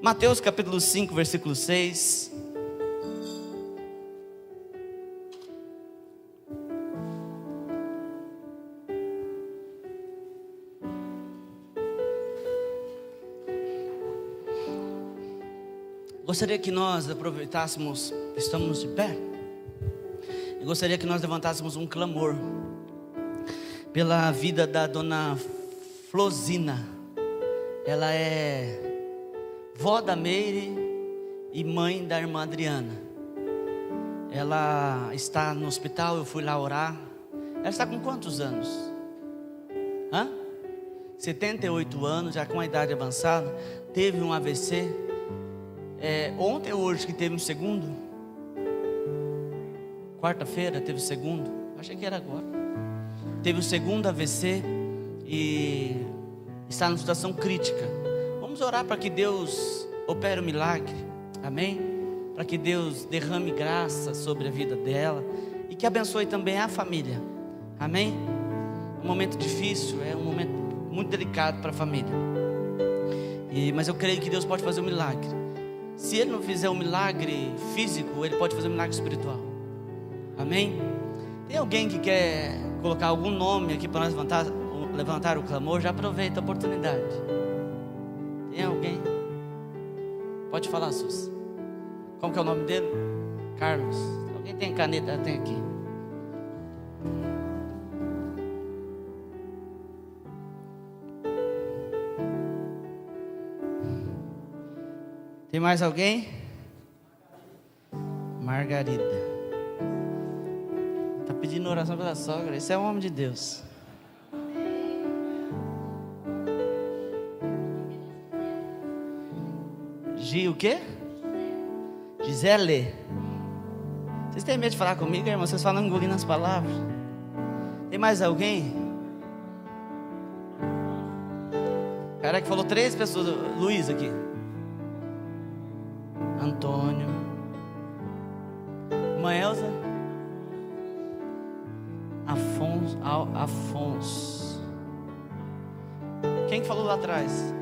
Mateus capítulo 5, versículo 6. Gostaria que nós aproveitássemos, estamos de pé, eu gostaria que nós levantássemos um clamor pela vida da dona Flosina. Ela é vó da Meire e mãe da irmã Adriana. Ela está no hospital, eu fui lá orar. Ela está com quantos anos? 78 anos, já com a idade avançada. Teve um AVC. Ontem ou hoje que teve um segundo? Quarta-feira teve o segundo. Achei que era agora. Teve o segundo AVC e está numa situação crítica. Vamos orar para que Deus opere o milagre. Amém? Para que Deus derrame graça sobre a vida dela e que abençoe também a família. Amém? Um momento difícil, é um momento muito delicado para a família. Mas eu creio que Deus pode fazer um milagre. Se Ele não fizer um milagre físico, Ele pode fazer um milagre espiritual. Amém? Tem alguém que quer colocar algum nome aqui para nós levantar o clamor? Já aproveita a oportunidade. Tem alguém? Pode falar, Sus. Como que é o nome dele? Carlos. Alguém tem caneta? Tem aqui. Tem mais alguém? Margarida. Está pedindo oração pela sogra. Esse é o homem de Deus. O quê? Gisele. Vocês têm medo de falar comigo, irmão? Vocês falam engolindo as palavras. Tem mais alguém? Cara que falou 3 pessoas. Luiz aqui. Antônio. Irmã Elza. Afonso. Quem falou lá atrás?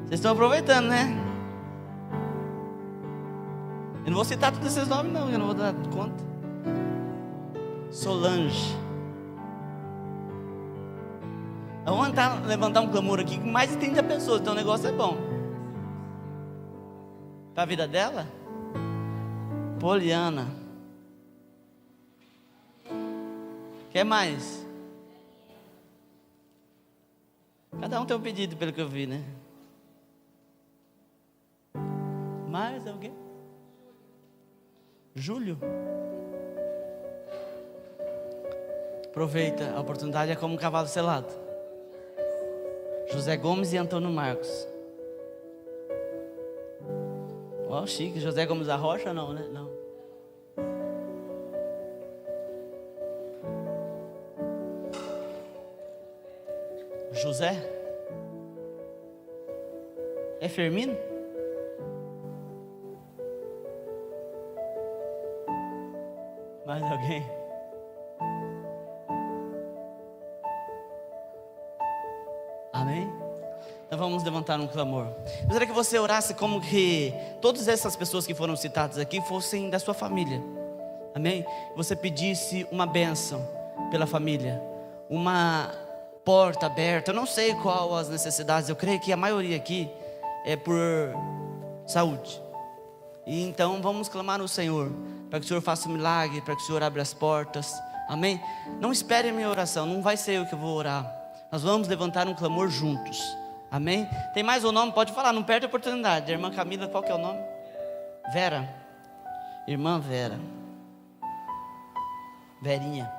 Vocês estão aproveitando, né? Eu não vou citar todos esses nomes não, eu não vou dar conta. Solange. Vamos levantar um clamor aqui com mais de 30 pessoas, então o negócio é bom. Para a vida dela? Poliana. Quer mais? Cada um tem um pedido, pelo que eu vi, né? Mais alguém? Júlio. Aproveita, a oportunidade é como um cavalo selado. José Gomes e Antônio Marcos. Chique. José Gomes da Rocha não, né? Não. José? É Firmino? Mais alguém? Amém? Então vamos levantar um clamor. Eu gostaria que você orasse como que todas essas pessoas que foram citadas aqui fossem da sua família. Amém? Você pedisse uma bênção pela família, uma porta aberta. Eu não sei qual as necessidades. Eu creio que a maioria aqui é por saúde. E então vamos clamar ao Senhor para que o Senhor faça um milagre, para que o Senhor abra as portas. Amém? Não espere a minha oração, não vai ser eu que vou orar. Nós vamos levantar um clamor juntos. Amém? Tem mais um nome? Pode falar, não perde a oportunidade. Irmã Camila, qual que é o nome? Vera. Irmã Vera. Verinha.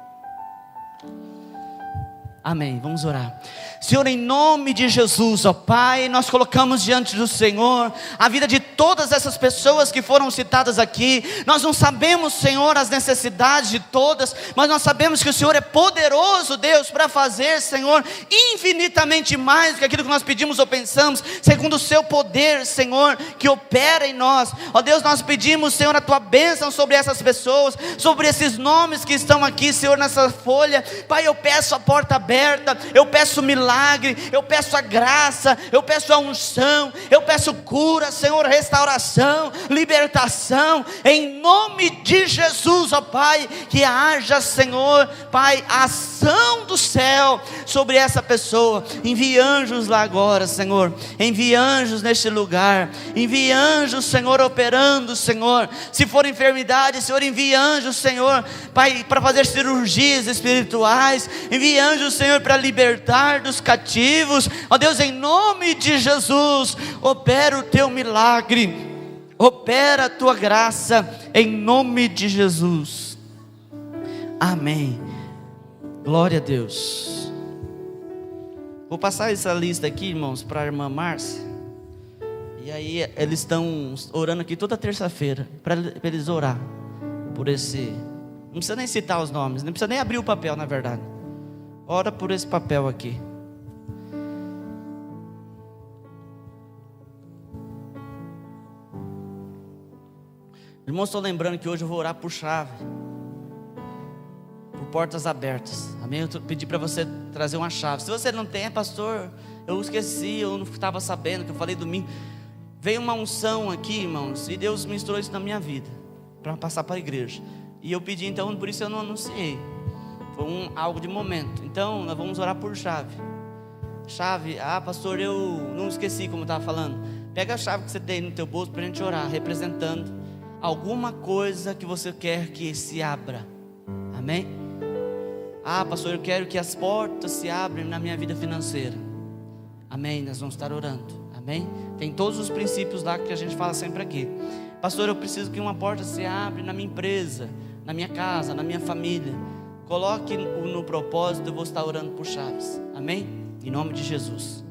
Amém, vamos orar. Senhor, em nome de Jesus, ó Pai, nós colocamos diante do Senhor a vida de todas essas pessoas que foram citadas aqui. Nós não sabemos, Senhor, as necessidades de todas, mas nós sabemos que o Senhor é poderoso, Deus, para fazer, Senhor, infinitamente mais do que aquilo que nós pedimos ou pensamos, segundo o seu poder, Senhor, que opera em nós. Ó Deus, nós pedimos, Senhor, a tua bênção sobre essas pessoas, sobre esses nomes que estão aqui, Senhor, nessa folha. Pai, eu peço a porta aberta, liberta, eu peço milagre, eu peço a graça, eu peço a unção, eu peço cura, Senhor, restauração, libertação, em nome de Jesus, ó Pai, que haja, Senhor, Pai, a ação do céu sobre essa pessoa. Envie anjos lá agora, Senhor, envie anjos neste lugar, envie anjos, Senhor, operando, Senhor, se for enfermidade, Senhor, envie anjos, Senhor, Pai, para fazer cirurgias espirituais, envie anjos, Senhor, para libertar dos cativos, ó Deus, em nome de Jesus, opera o teu milagre, opera a tua graça, em nome de Jesus, amém, glória a Deus. Vou passar essa lista aqui, irmãos, para a irmã Márcia, e aí eles estão orando aqui toda terça-feira, para eles orar, por esse, não precisa nem citar os nomes, não precisa nem abrir o papel, na verdade, ora por esse papel aqui. Irmãos, estou lembrando que hoje eu vou orar por chave, por portas abertas, amém? Eu pedi para você trazer uma chave. Se você não tem, pastor, eu esqueci, eu não estava sabendo, que eu falei domingo. Veio uma unção aqui, irmãos, e Deus ministrou isso na minha vida, para passar para a igreja, e eu pedi, então, por isso eu não anunciei, foi algo de momento. Então, nós vamos orar por chave. Chave, pastor, eu não esqueci, como eu estava falando. Pega a chave que você tem no teu bolso, para a gente orar, representando alguma coisa que você quer que se abra, amém? Pastor, eu quero que as portas se abram na minha vida financeira, amém? Nós vamos estar orando, amém? Tem todos os princípios lá que a gente fala sempre aqui. Pastor, eu preciso que uma porta se abra na minha empresa, na minha casa, na minha família. Coloque no propósito, eu vou estar orando por chaves, amém? Em nome de Jesus.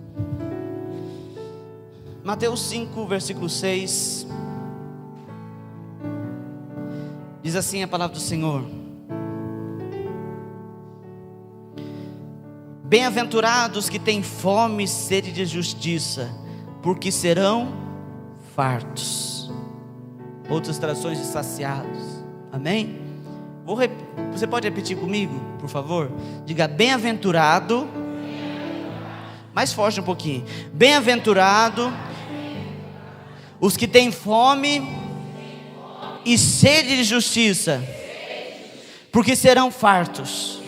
Mateus 5, versículo 6, diz assim a palavra do Senhor: bem-aventurados que têm fome e sede de justiça, porque serão fartos. Outras traduções de saciados, amém? Você pode repetir comigo, por favor? Diga: bem-aventurado, mais forte um pouquinho, bem-aventurado os que têm fome e sede de justiça, porque serão fartos.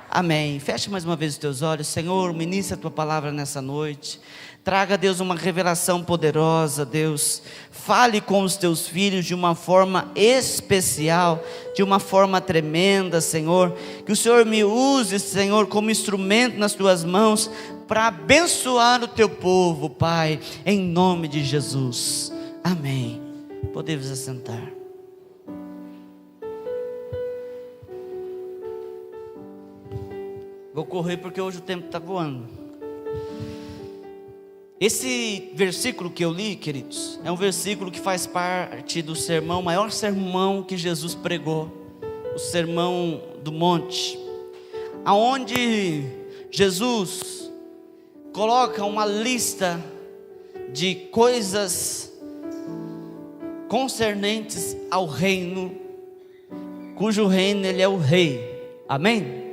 Amém. Feche mais uma vez os teus olhos. Senhor, ministra a tua palavra nessa noite. Traga, Deus, uma revelação poderosa, Deus. Fale com os teus filhos de uma forma especial, de uma forma tremenda, Senhor. Que o Senhor me use, Senhor, como instrumento nas tuas mãos, para abençoar o teu povo, Pai, em nome de Jesus. Amém. Podemos assentar. Vou correr porque hoje o tempo está voando. Esse versículo que eu li, queridos, é um versículo que faz parte do sermão, maior sermão que Jesus pregou, o Sermão do Monte, aonde Jesus coloca uma lista de coisas concernentes ao reino, cujo reino ele é o rei, amém?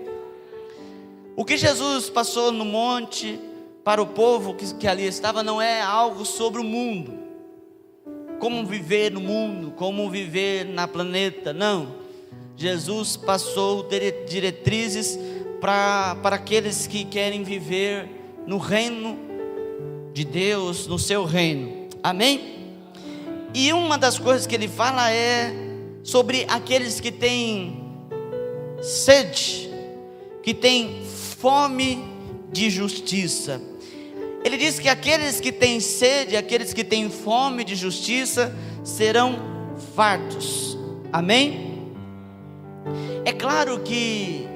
O que Jesus passou no monte para o povo que ali estava não é algo sobre o mundo, como viver no mundo, como viver na planeta, não. Jesus passou diretrizes para aqueles que querem viver no reino de Deus, no seu reino, amém? E uma das coisas que ele fala é sobre aqueles que têm sede, que têm fome de justiça. Ele diz que aqueles que têm sede, aqueles que têm fome de justiça, serão fartos, amém? É claro que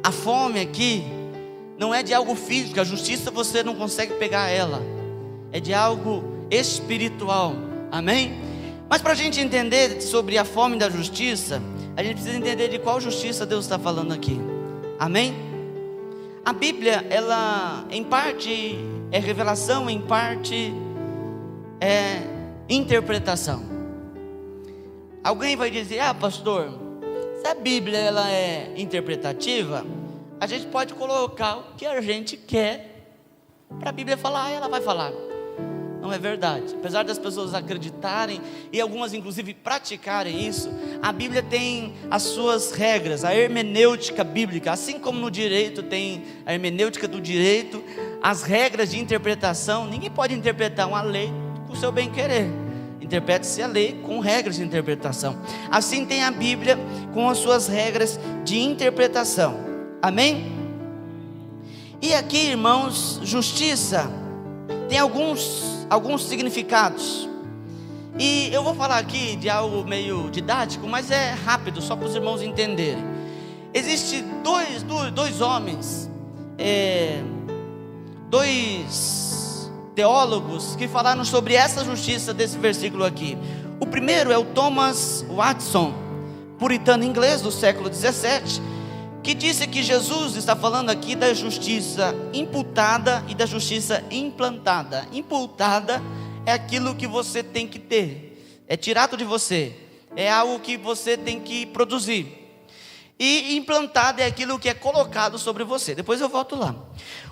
a fome aqui não é de algo físico, a justiça você não consegue pegar ela, é de algo espiritual, amém? Mas para a gente entender sobre a fome da justiça, a gente precisa entender de qual justiça Deus está falando aqui, amém? A Bíblia, ela em parte é revelação, em parte é interpretação. Alguém vai dizer: pastor, se a Bíblia ela é interpretativa, a gente pode colocar o que a gente quer para a Bíblia falar, ela vai falar. Não é verdade. Apesar das pessoas acreditarem e algumas inclusive praticarem isso, a Bíblia tem as suas regras, a hermenêutica bíblica. Assim como no direito tem a hermenêutica do direito, as regras de interpretação. Ninguém pode interpretar uma lei com o seu bem querer. Interprete-se a lei com regras de interpretação. Assim tem a Bíblia com as suas regras de interpretação. Amém? E aqui, irmãos, justiça tem alguns significados. E eu vou falar aqui de algo meio didático, mas é rápido, só para os irmãos entenderem. Existem dois homens, dois teólogos que falaram sobre essa justiça desse versículo aqui. O primeiro é o Thomas Watson, puritano inglês do século 17, que disse que Jesus está falando aqui da justiça imputada e da justiça implantada. Imputada é aquilo que você tem que ter, é tirado de você, é algo que você tem que produzir. E implantada é aquilo que é colocado sobre você. Depois eu volto lá.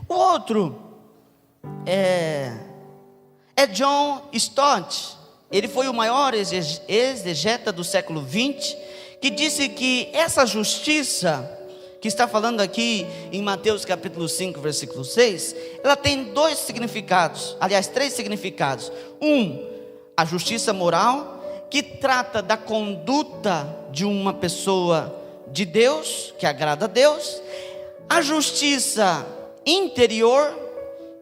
O outro é John Stott. Ele foi o maior exegeta do século 20, que disse que essa justiça que está falando aqui em Mateus capítulo 5, versículo 6, ela tem dois significados, aliás, três significados. A justiça moral, que trata da conduta de uma pessoa de Deus, que agrada a Deus. A justiça interior,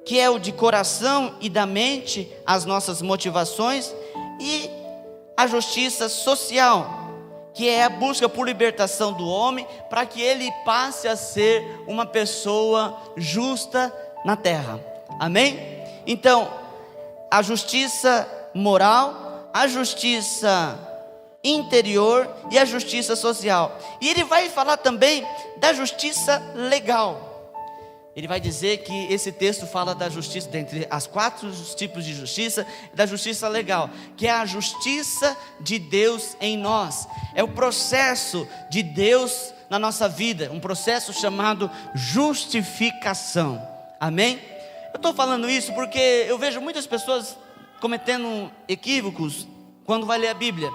que é o de coração e da mente, as nossas motivações. E a justiça social, que é a busca por libertação do homem, para que ele passe a ser uma pessoa justa na terra. Amém? Então, a justiça moral, a justiça interior e a justiça social. E ele vai falar também da justiça legal. Ele vai dizer que esse texto fala da justiça, dentre as 4 tipos de justiça, da justiça legal, que é a justiça de Deus em nós. É o processo de Deus na nossa vida, um processo chamado justificação. Amém? Eu estou falando isso porque eu vejo muitas pessoas cometendo equívocos quando vai ler a Bíblia.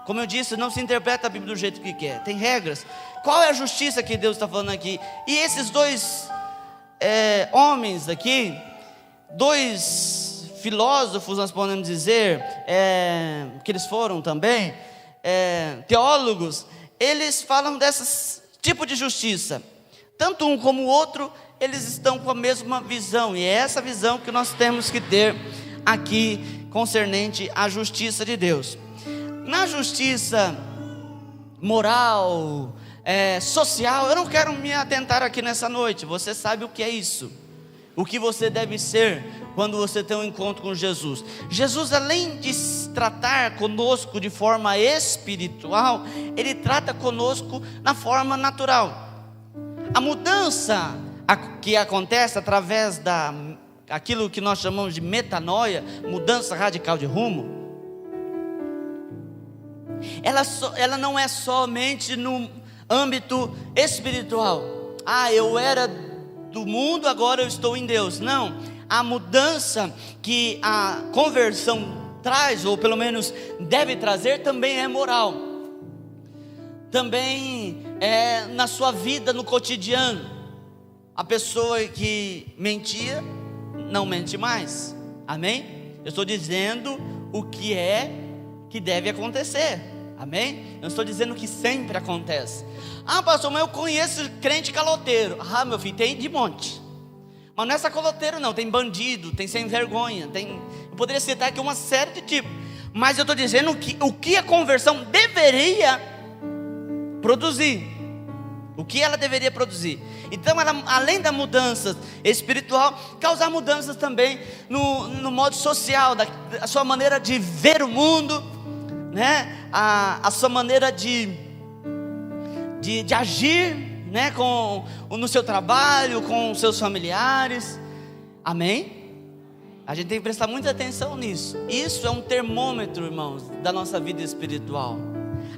Como eu disse, não se interpreta a Bíblia do jeito que quer, tem regras. Qual é a justiça que Deus está falando aqui? E esses dois homens aqui, dois filósofos, nós podemos dizer, que eles foram também, teólogos, eles falam desse tipo de justiça. Tanto um como o outro, eles estão com a mesma visão, e é essa visão que nós temos que ter aqui, concernente à justiça de Deus. Na justiça moral, social, eu não quero me atentar aqui nessa noite. Você sabe o que é isso, o que você deve ser quando você tem um encontro com Jesus. Jesus, além de tratar conosco de forma espiritual, Ele trata conosco na forma natural. A mudança que acontece através aquilo que nós chamamos de metanoia, mudança radical de rumo, ela não é somente no âmbito espiritual. Eu era do mundo, agora eu estou em Deus. Não, a mudança que a conversão traz, ou pelo menos deve trazer, também é moral. Também é na sua vida, no cotidiano. A pessoa que mentia, não mente mais. Amém? Eu estou dizendo o que deve acontecer. Amém? Eu estou dizendo que sempre acontece. Pastor, mas eu conheço crente caloteiro. Meu filho, tem de monte. Mas não é só caloteiro não, tem bandido, tem sem vergonha, eu poderia citar aqui uma série de tipos. Mas eu estou dizendo o que a conversão deveria produzir. O que ela deveria produzir. Então ela, além da mudança espiritual, causar mudanças também no modo social, a sua maneira de ver o mundo, né? A sua maneira de agir, né? No seu trabalho, com os seus familiares. Amém? A gente tem que prestar muita atenção nisso. Isso é um termômetro, irmãos, da nossa vida espiritual.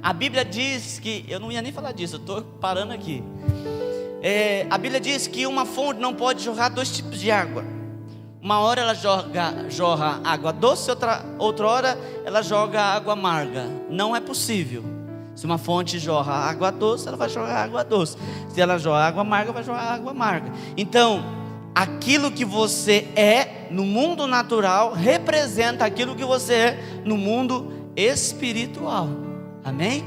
A Bíblia diz que, eu não ia nem falar disso, eu estou parando aqui. A Bíblia diz que uma fonte não pode jorrar dois tipos de água. Uma hora ela jorra água doce, outra hora ela joga água amarga. Não é possível. Se uma fonte jorra água doce, ela vai jorrar água doce. Se ela jorra água amarga, vai jorrar água amarga. Então, aquilo que você é no mundo natural representa aquilo que você é no mundo espiritual. Amém?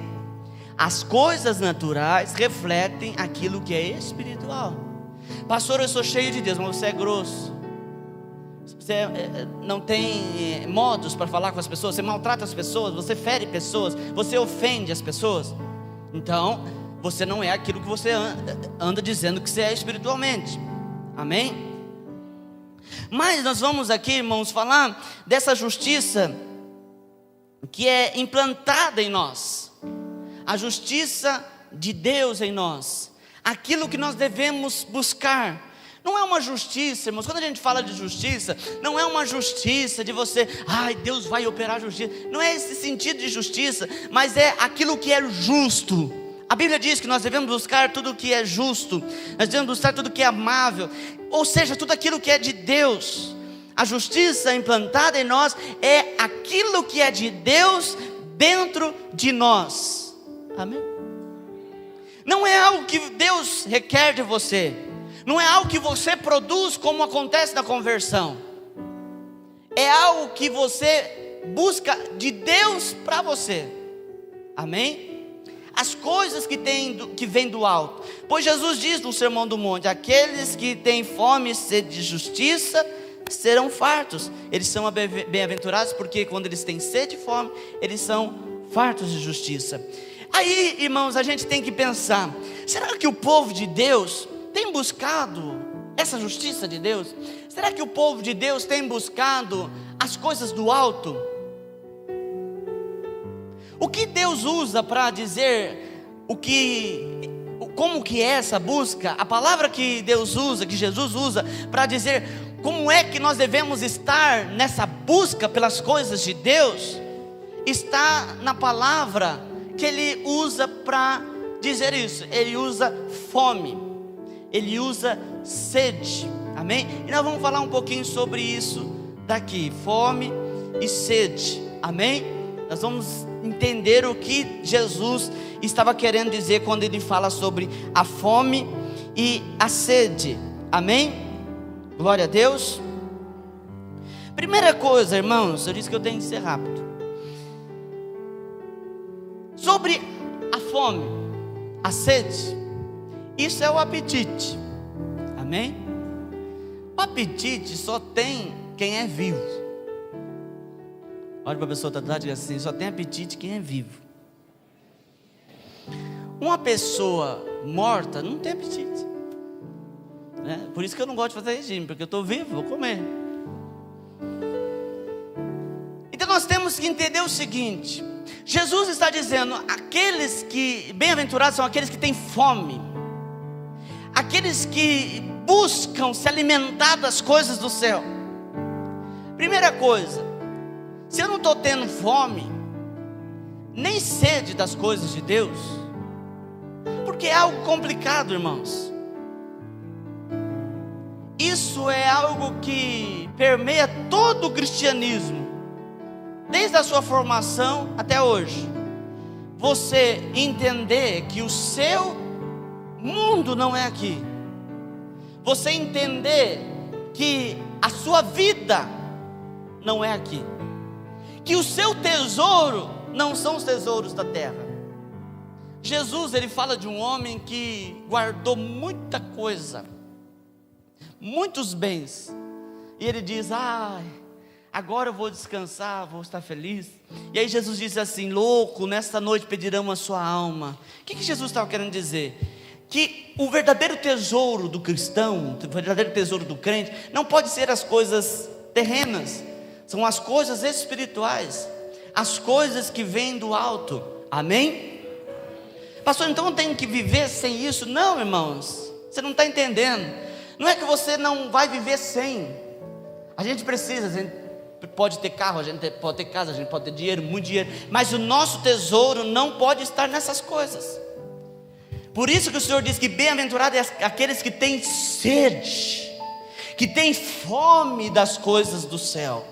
As coisas naturais refletem aquilo que é espiritual. Pastor, eu sou cheio de Deus, mas você é grosso. Você não tem modos para falar com as pessoas. Você maltrata as pessoas, você fere pessoas, você ofende as pessoas. Então, você não é aquilo que você anda dizendo que você é espiritualmente. Amém? Mas nós vamos aqui, irmãos, falar dessa justiça que é implantada em nós. A justiça de Deus em nós. Aquilo que nós devemos buscar. Não é uma justiça, irmãos, quando a gente fala de justiça, não é uma justiça de você, Deus vai operar justiça. Não é esse sentido de justiça, mas é aquilo que é justo. A Bíblia diz que nós devemos buscar tudo que é justo, nós devemos buscar tudo que é amável, ou seja, tudo aquilo que é de Deus. A justiça implantada em nós é aquilo que é de Deus dentro de nós. Amém? Não é algo que Deus requer de você. Não é algo que você produz como acontece na conversão. É algo que você busca de Deus para você. Amém? As coisas que vêm do alto. Pois Jesus diz no Sermão do Monte: aqueles que têm fome e sede de justiça serão fartos. Eles são bem-aventurados porque quando eles têm sede e fome, eles são fartos de justiça. Aí, irmãos, a gente tem que pensar: será que o povo de Deus tem buscado essa justiça de Deus? Será que o povo de Deus tem buscado as coisas do alto? O que Deus usa para dizer como que é essa busca? A palavra que Deus usa, que Jesus usa para dizer como é que nós devemos estar nessa busca pelas coisas de Deus, está na palavra que Ele usa para dizer isso. Ele usa fome. Ele usa sede, amém? E nós vamos falar um pouquinho sobre isso daqui, fome e sede, amém? Nós vamos entender o que Jesus estava querendo dizer quando Ele fala sobre a fome e a sede, amém? Glória a Deus. Primeira coisa, irmãos, eu disse que eu tenho que ser rápido. Sobre a fome, a sede, isso é o apetite, amém? O apetite só tem quem é vivo. Olha para a pessoa que está atrás e diz assim: só tem apetite quem é vivo. Uma pessoa morta não tem apetite, né? Por isso que eu não gosto de fazer regime, porque eu estou vivo, vou comer. Então nós temos que entender o seguinte: Jesus está dizendo, aqueles que, bem-aventurados são aqueles que têm fome, aqueles que buscam se alimentar das coisas do céu. Primeira coisa, se eu não estou tendo fome, nem sede das coisas de Deus, porque é algo complicado, irmãos. Isso é algo que permeia todo o cristianismo, desde a sua formação até hoje. Você entender que o seu mundo não é aqui. Você entender que a sua vida não é aqui. Que o seu tesouro não são os tesouros da terra. Jesus, ele fala de um homem que guardou muita coisa, muitos bens, e ele diz: agora eu vou descansar, vou estar feliz. E aí Jesus diz assim: louco, nesta noite pedirão a sua alma. O que Jesus estava querendo dizer? Que o verdadeiro tesouro do cristão, o verdadeiro tesouro do crente, não pode ser as coisas terrenas, são as coisas espirituais, as coisas que vêm do alto, amém? Pastor, então eu tenho que viver sem isso? Não, irmãos, você não está entendendo. Não é que você não vai viver sem. A gente precisa, a gente pode ter carro, a gente pode ter casa, a gente pode ter dinheiro, muito dinheiro, mas o nosso tesouro não pode estar nessas coisas. Por isso que o Senhor diz que bem-aventurado é aqueles que têm sede, que têm fome das coisas do céu.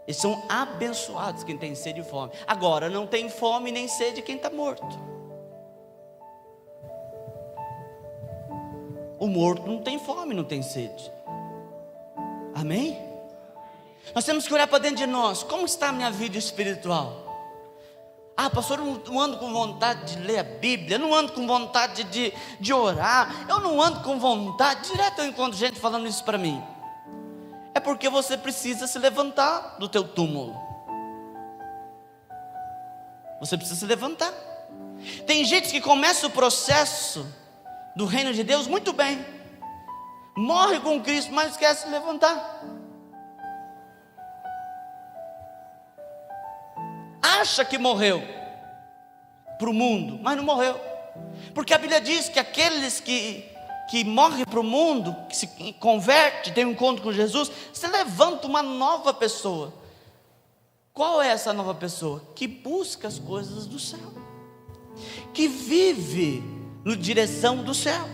Eles são abençoados quem tem sede e fome. Agora, não tem fome nem sede quem está morto. O morto não tem fome, não tem sede. Amém? Nós temos que olhar para dentro de nós. Como está a minha vida espiritual? Ah, pastor, eu não ando com vontade de ler a Bíblia, eu não ando com vontade de orar, eu não ando com vontade. Direto eu encontro gente falando isso para mim. É porque você precisa se levantar do teu túmulo. Você precisa se levantar. Tem gente que começa o processo do reino de Deus muito bem, morre com Cristo, mas esquece de se levantar. Acha que morreu para o mundo, mas não morreu. Porque a Bíblia diz que aqueles que morrem para o mundo, que se converte, tem um encontro com Jesus, se levanta uma nova pessoa. Qual é essa nova pessoa? Que busca as coisas do céu, que vive na direção do céu.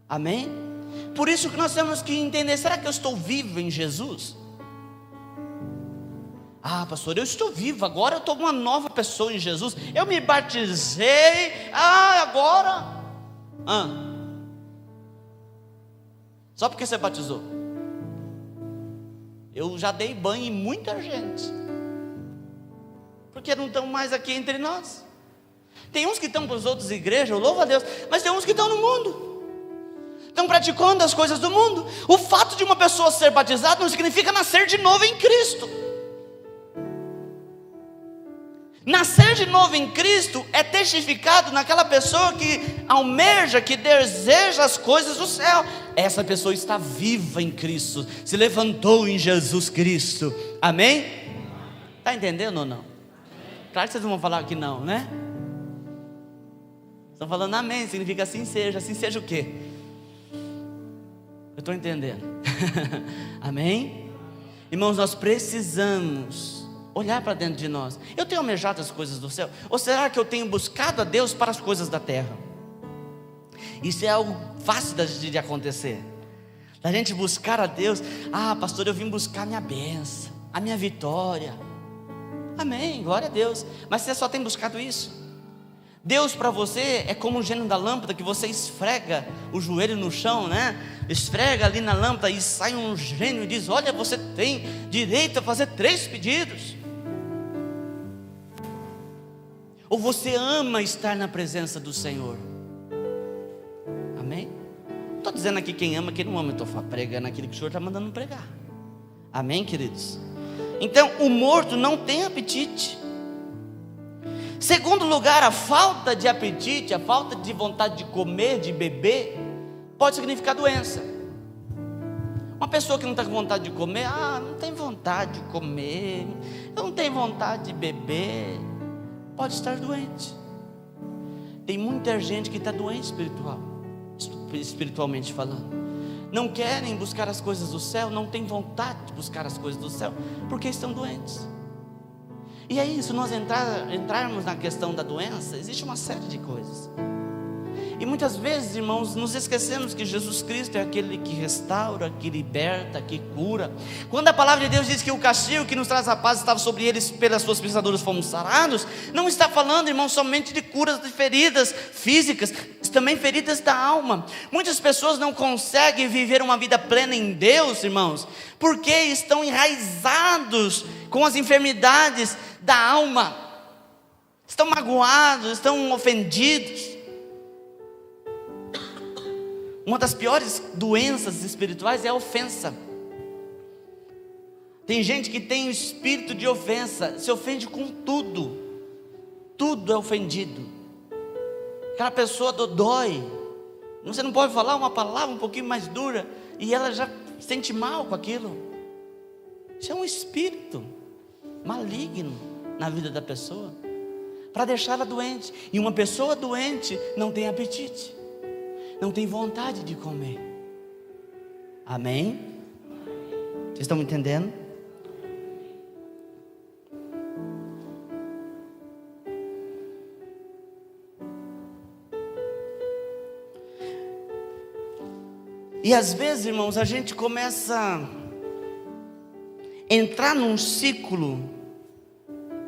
Amém? Por isso que nós temos que entender, será que eu estou vivo em Jesus? Ah, pastor, eu estou vivo, agora eu estou uma nova pessoa em Jesus, eu me batizei, agora... Só porque você batizou? Eu já dei banho em muita gente, porque não estão mais aqui entre nós. Tem uns que estão para as outras igrejas, eu louvo a Deus, mas tem uns que estão no mundo, estão praticando as coisas do mundo. O fato de uma pessoa ser batizada não significa nascer de novo em Cristo. Nascer de novo em Cristo é testificado naquela pessoa que almeja, que deseja as coisas do céu. Essa pessoa está viva em Cristo, se levantou em Jesus Cristo. Amém? Está entendendo ou não? Claro que vocês não vão falar que não, né? Estão falando amém, significa assim seja. Assim seja o quê? Eu estou entendendo. Amém? Irmãos, nós precisamos olhar para dentro de nós. Eu tenho almejado as coisas do céu? Ou será que eu tenho buscado a Deus para as coisas da terra? Isso é algo fácil de acontecer, da gente buscar a Deus. Ah, pastor, eu vim buscar a minha bênção, a minha vitória. Amém, glória a Deus. Mas você só tem buscado isso? Deus para você é como um gênio da lâmpada, que você esfrega o joelho no chão, né? Esfrega ali na lâmpada e sai um gênio e diz: olha, você tem direito a fazer 3 pedidos. Ou você ama estar na presença do Senhor? Amém? Não estou dizendo aqui quem ama, quem não ama. Eu estou pregando aquilo que o Senhor está mandando pregar. Amém, queridos? Então, o morto não tem apetite. Segundo lugar, a falta de apetite, a falta de vontade de comer, de beber, pode significar doença. Uma pessoa que não está com vontade de comer, não tem vontade de comer, eu não tenho vontade de beber, pode estar doente. Tem muita gente que está doente espiritualmente falando. Não querem buscar as coisas do céu, não tem vontade de buscar as coisas do céu, porque estão doentes. E aí, se nós entrarmos na questão da doença, existe uma série de coisas. E muitas vezes, irmãos, nos esquecemos que Jesus Cristo é aquele que restaura, que liberta, que cura. Quando a palavra de Deus diz que o castigo que nos traz a paz estava sobre eles, pelas suas pisaduras fomos sarados, não está falando, irmãos, somente de curas de feridas físicas, também feridas da alma. Muitas pessoas não conseguem viver uma vida plena em Deus, irmãos, porque estão enraizados com as enfermidades da alma, estão magoados, estão ofendidos. Uma das piores doenças espirituais é a ofensa. Tem gente que tem o espírito de ofensa, se ofende com tudo, tudo é ofendido. Aquela pessoa dói, você não pode falar uma palavra um pouquinho mais dura e ela já se sente mal com aquilo. Isso é um espírito maligno na vida da pessoa, para deixá-la doente. E uma pessoa doente não tem apetite, não tem vontade de comer. Amém? Vocês estão me entendendo? E às vezes, irmãos, a gente começa a entrar num ciclo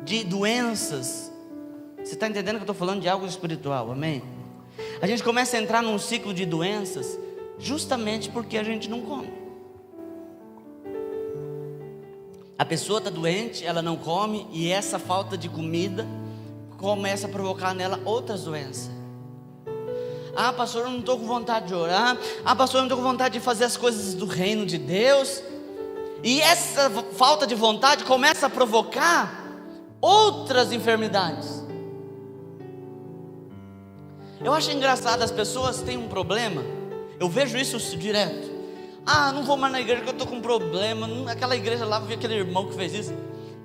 de doenças. Você está entendendo que eu estou falando de algo espiritual, amém? A gente começa a entrar num ciclo de doenças justamente porque a gente não come. A pessoa está doente, ela não come, e essa falta de comida começa a provocar nela outras doenças. Ah, pastor, eu não estou com vontade de orar. Ah, pastor, eu não estou com vontade de fazer as coisas do reino de Deus. E essa falta de vontade começa a provocar outras enfermidades. Eu acho engraçado, as pessoas têm um problema. Eu vejo isso direto. Ah, não vou mais na igreja porque eu estou com um problema. Aquela igreja lá, vi aquele irmão que fez isso.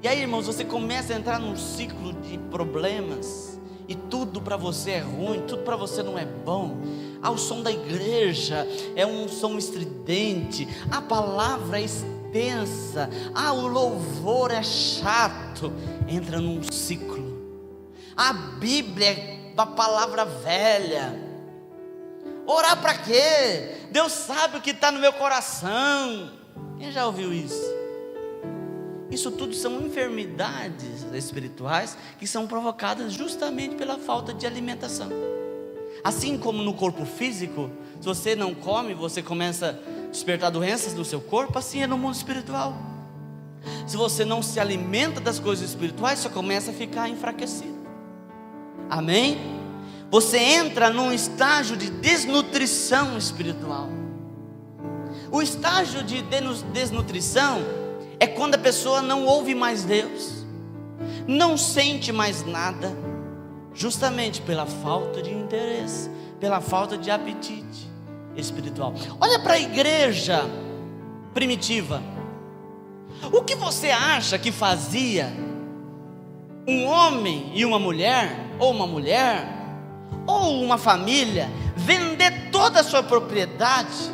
E aí, irmãos, você começa a entrar num ciclo de problemas. E tudo para você é ruim, tudo para você não é bom. Ah, o som da igreja é um som estridente. A palavra é extensa. Ah, o louvor é chato. Entra num ciclo. A Bíblia é uma palavra velha. Orar para quê? Deus sabe o que está no meu coração. Quem já ouviu isso? Isso tudo são enfermidades espirituais que são provocadas justamente pela falta de alimentação. Assim como no corpo físico, se você não come, você começa a despertar doenças no seu corpo, assim é no mundo espiritual. Se você não se alimenta das coisas espirituais, você começa a ficar enfraquecido. Amém? Você entra num estágio de desnutrição espiritual. O estágio de desnutrição é quando a pessoa não ouve mais Deus, não sente mais nada, justamente pela falta de interesse, pela falta de apetite espiritual. Olha para a igreja primitiva. O que você acha que fazia um homem e uma mulher, ou uma família, vender toda a sua propriedade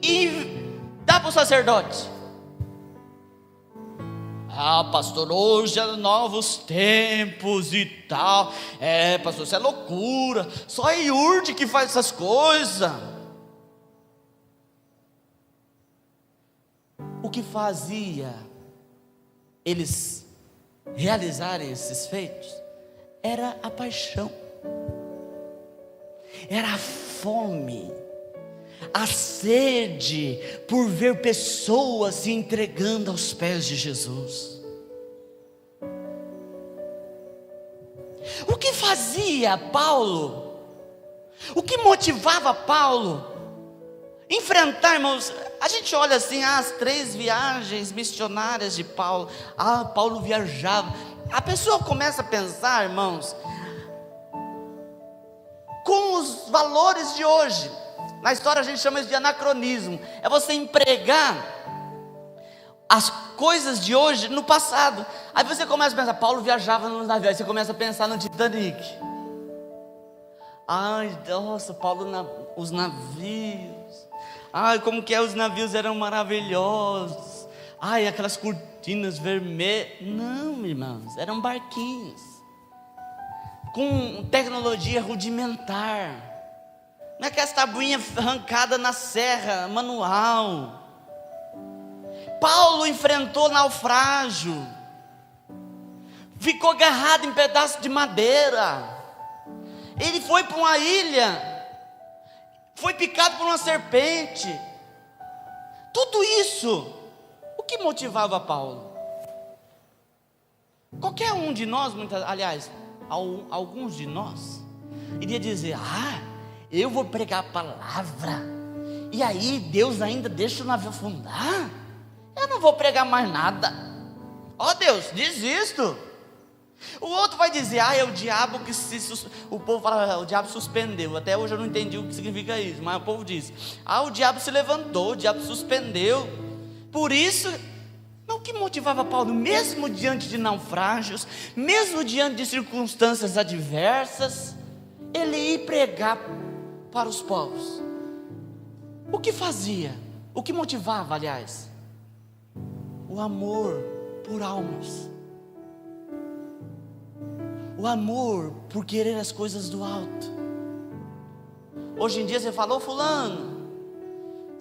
e dar para o sacerdote? Ah, pastor, hoje é novos tempos e tal. É, pastor, isso é loucura. Só a IURD que faz essas coisas. O que fazia eles realizarem esses feitos era a paixão, era a fome, a sede por ver pessoas se entregando aos pés de Jesus. O que fazia Paulo? O que motivava Paulo? Enfrentar, irmãos, a gente olha assim, as 3 viagens missionárias de Paulo. Ah, Paulo viajava. A pessoa começa a pensar, irmãos, com os valores de hoje. Na história a gente chama isso de anacronismo. É você empregar as coisas de hoje no passado. Aí você começa a pensar, Paulo viajava nos navios. Aí você começa a pensar no Titanic. Ai, nossa, Paulo, os navios. Ai, como que os navios eram maravilhosos. Ai, aquelas cortinas vermelhas. Não, irmãos, eram barquinhos com tecnologia rudimentar. Não é que essa tabuinha arrancada na serra, manual. Paulo enfrentou naufrágio, ficou agarrado em pedaços de madeira. Ele foi para uma ilha, foi picado por uma serpente. Tudo isso, o que motivava Paulo? Qualquer um de nós, aliás, alguns de nós, iria dizer, eu vou pregar a palavra, e aí Deus ainda deixa o navio afundar? Eu não vou pregar mais nada. Ó Deus, desisto. O outro vai dizer, é o diabo que o povo fala, o diabo suspendeu. Até hoje eu não entendi o que significa isso, mas o povo diz, o diabo se levantou, o diabo suspendeu. Por isso, o que motivava Paulo, mesmo diante de naufrágios, mesmo diante de circunstâncias adversas, ele ia pregar para os povos. O que fazia? O que motivava, aliás? O amor por almas. O amor por querer as coisas do alto. Hoje em dia você fala, fulano,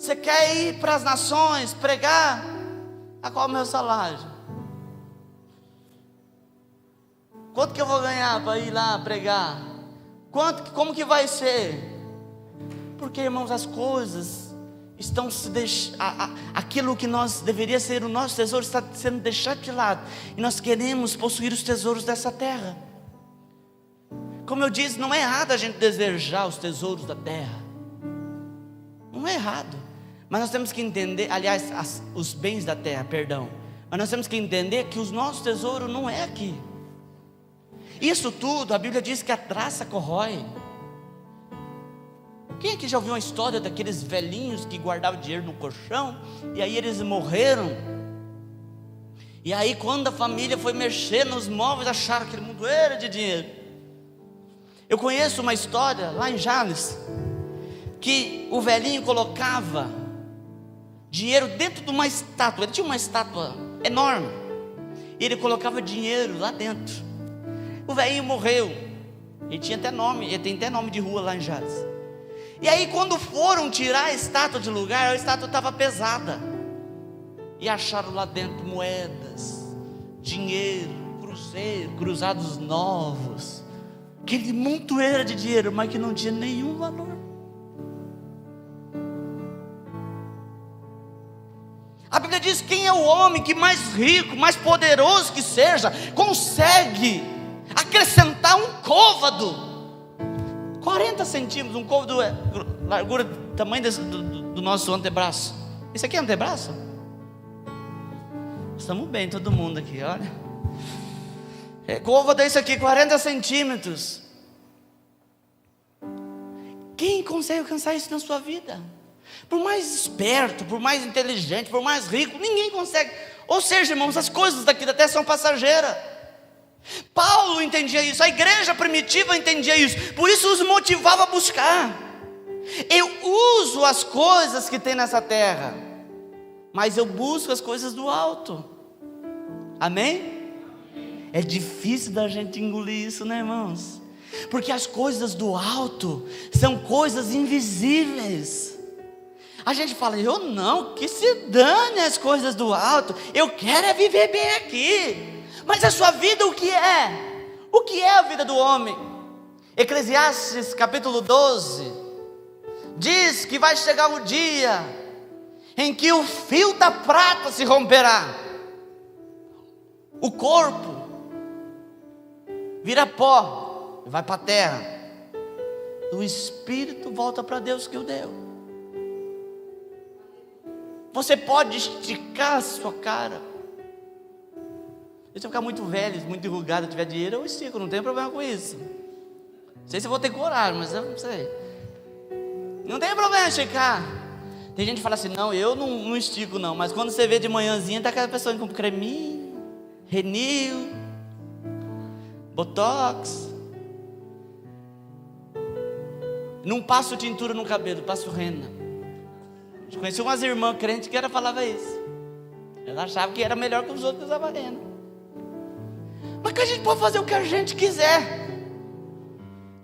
Você quer ir para as nações pregar? A qual é o meu salário? Quanto que eu vou ganhar para ir lá pregar? Como que vai ser? Porque, irmãos, as coisas estão se deixando, aquilo que deveria ser o nosso tesouro está sendo deixado de lado, e nós queremos possuir os tesouros dessa terra. Como eu disse, não é errado a gente desejar os tesouros da terra, não é errado, mas nós temos que entender, aliás, os bens da terra, perdão, mas nós temos que entender que o nosso tesouro não é aqui. Isso tudo, a Bíblia diz que a traça corrói. Quem aqui já ouviu uma história daqueles velhinhos que guardavam dinheiro no colchão, e aí eles morreram, e aí quando a família foi mexer nos móveis, acharam aquele montoeiro de dinheiro? Eu conheço uma história lá em Jales, que o velhinho colocava dinheiro dentro de uma estátua. Ele tinha uma estátua enorme, e ele colocava dinheiro lá dentro. O velhinho morreu, ele tinha até nome, ele tem até nome de rua lá em Jales. E aí quando foram tirar a estátua de lugar, a estátua estava pesada, e acharam lá dentro moedas, dinheiro, cruzados novos, aquele montoeiro de dinheiro, mas que não tinha nenhum valor. A Bíblia diz: quem é o homem que mais rico, mais poderoso que seja, consegue acrescentar um côvado, 40 centímetros, um côvado é largura, tamanho do nosso antebraço. Isso aqui é antebraço? Estamos bem, todo mundo aqui, olha. Côvado é isso aqui, 40 centímetros. Quem consegue alcançar isso na sua vida? Por mais esperto, por mais inteligente, por mais rico, ninguém consegue. Ou seja, irmãos, as coisas daqui da terra são passageiras. Paulo entendia isso, a igreja primitiva entendia isso, por isso os motivava a buscar. Eu uso as coisas que tem nessa terra, mas eu busco as coisas do alto. Amém? É difícil da gente engolir isso, né, irmãos? Porque as coisas do alto são coisas invisíveis. A gente fala: eu não, que se dane as coisas do alto, eu quero é viver bem aqui. Mas a sua vida o que é? O que é a vida do homem? Eclesiastes capítulo 12 diz que vai chegar o dia em que o fio da prata se romperá, o corpo vira pó, vai para a terra, o espírito volta para Deus que o deu. Você pode esticar a sua cara. Se eu ficar muito velho, muito enrugado, tiver dinheiro, eu estico, não tem problema com isso. Não sei se eu vou ter coragem, mas eu não sei. Não tem problema esticar. Tem gente que fala assim: não, eu não estico não. Mas quando você vê de manhãzinha, tá aquela pessoa com creminho, Renil, Botox. Não passo tintura no cabelo, passo rena. Eu conheci umas irmãs crentes que falava isso. Ela achava que era melhor que os outros que usavam rena. Mas que a gente pode fazer o que a gente quiser.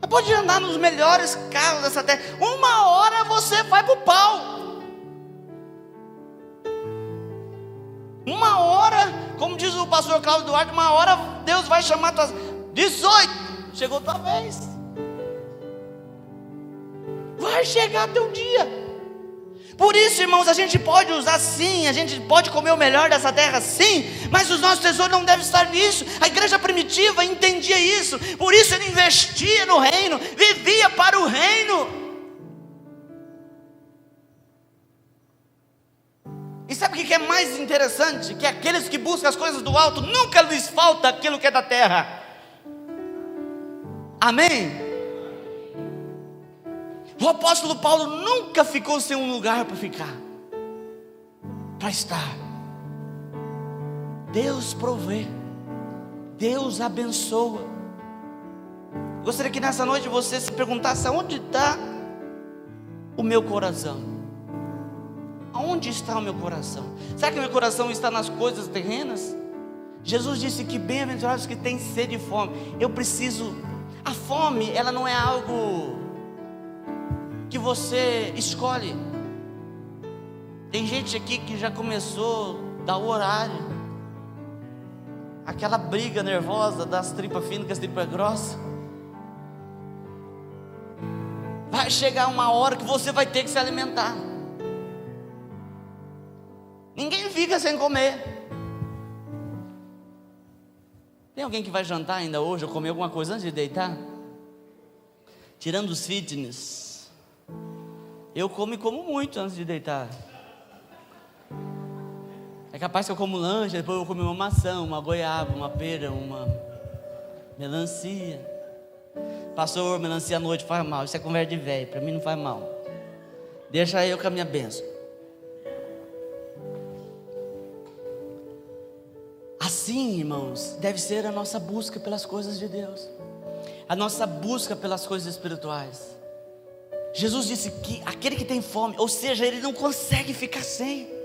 Pode andar nos melhores carros dessa terra. Uma hora você vai para o pau. Uma hora, como diz o pastor Cláudio Duarte, uma hora Deus vai chamar tuas 18. Chegou tua vez. Vai chegar teu dia. Por isso, irmãos, a gente pode usar sim, a gente pode comer o melhor dessa terra sim, mas os nossos tesouros não devem estar nisso. A igreja primitiva entendia isso, por isso ele investia no reino, vivia para o reino. E sabe o que é mais interessante? Que aqueles que buscam as coisas do alto, nunca lhes falta aquilo que é da terra. Amém? O apóstolo Paulo nunca ficou sem um lugar para ficar, para estar. Deus provê, Deus abençoa. Gostaria que nessa noite você se perguntasse: aonde está o meu coração? Aonde está o meu coração? Será que o meu coração está nas coisas terrenas? Jesus disse que bem-aventurados que têm sede e fome. Eu preciso. A fome, ela não é algo que você escolhe. Tem gente aqui que já começou a dar o horário, aquela briga nervosa das tripas finas com as tripas grossas. Vai chegar uma hora que você vai ter que se alimentar. Ninguém fica sem comer. Tem alguém que vai jantar ainda hoje ou comer alguma coisa antes de deitar? Tirando os fitness, eu como e como muito antes de deitar. É capaz que eu como lanche, depois eu vou comer uma maçã, uma goiaba, uma pera, uma melancia. Pastor, melancia à noite faz mal. Isso é conversa de velho, para mim não faz mal. Deixa eu com a minha bênção. Assim, irmãos, deve ser a nossa busca pelas coisas de Deus, a nossa busca pelas coisas espirituais. Jesus disse que aquele que tem fome, ou seja, ele não consegue ficar sem.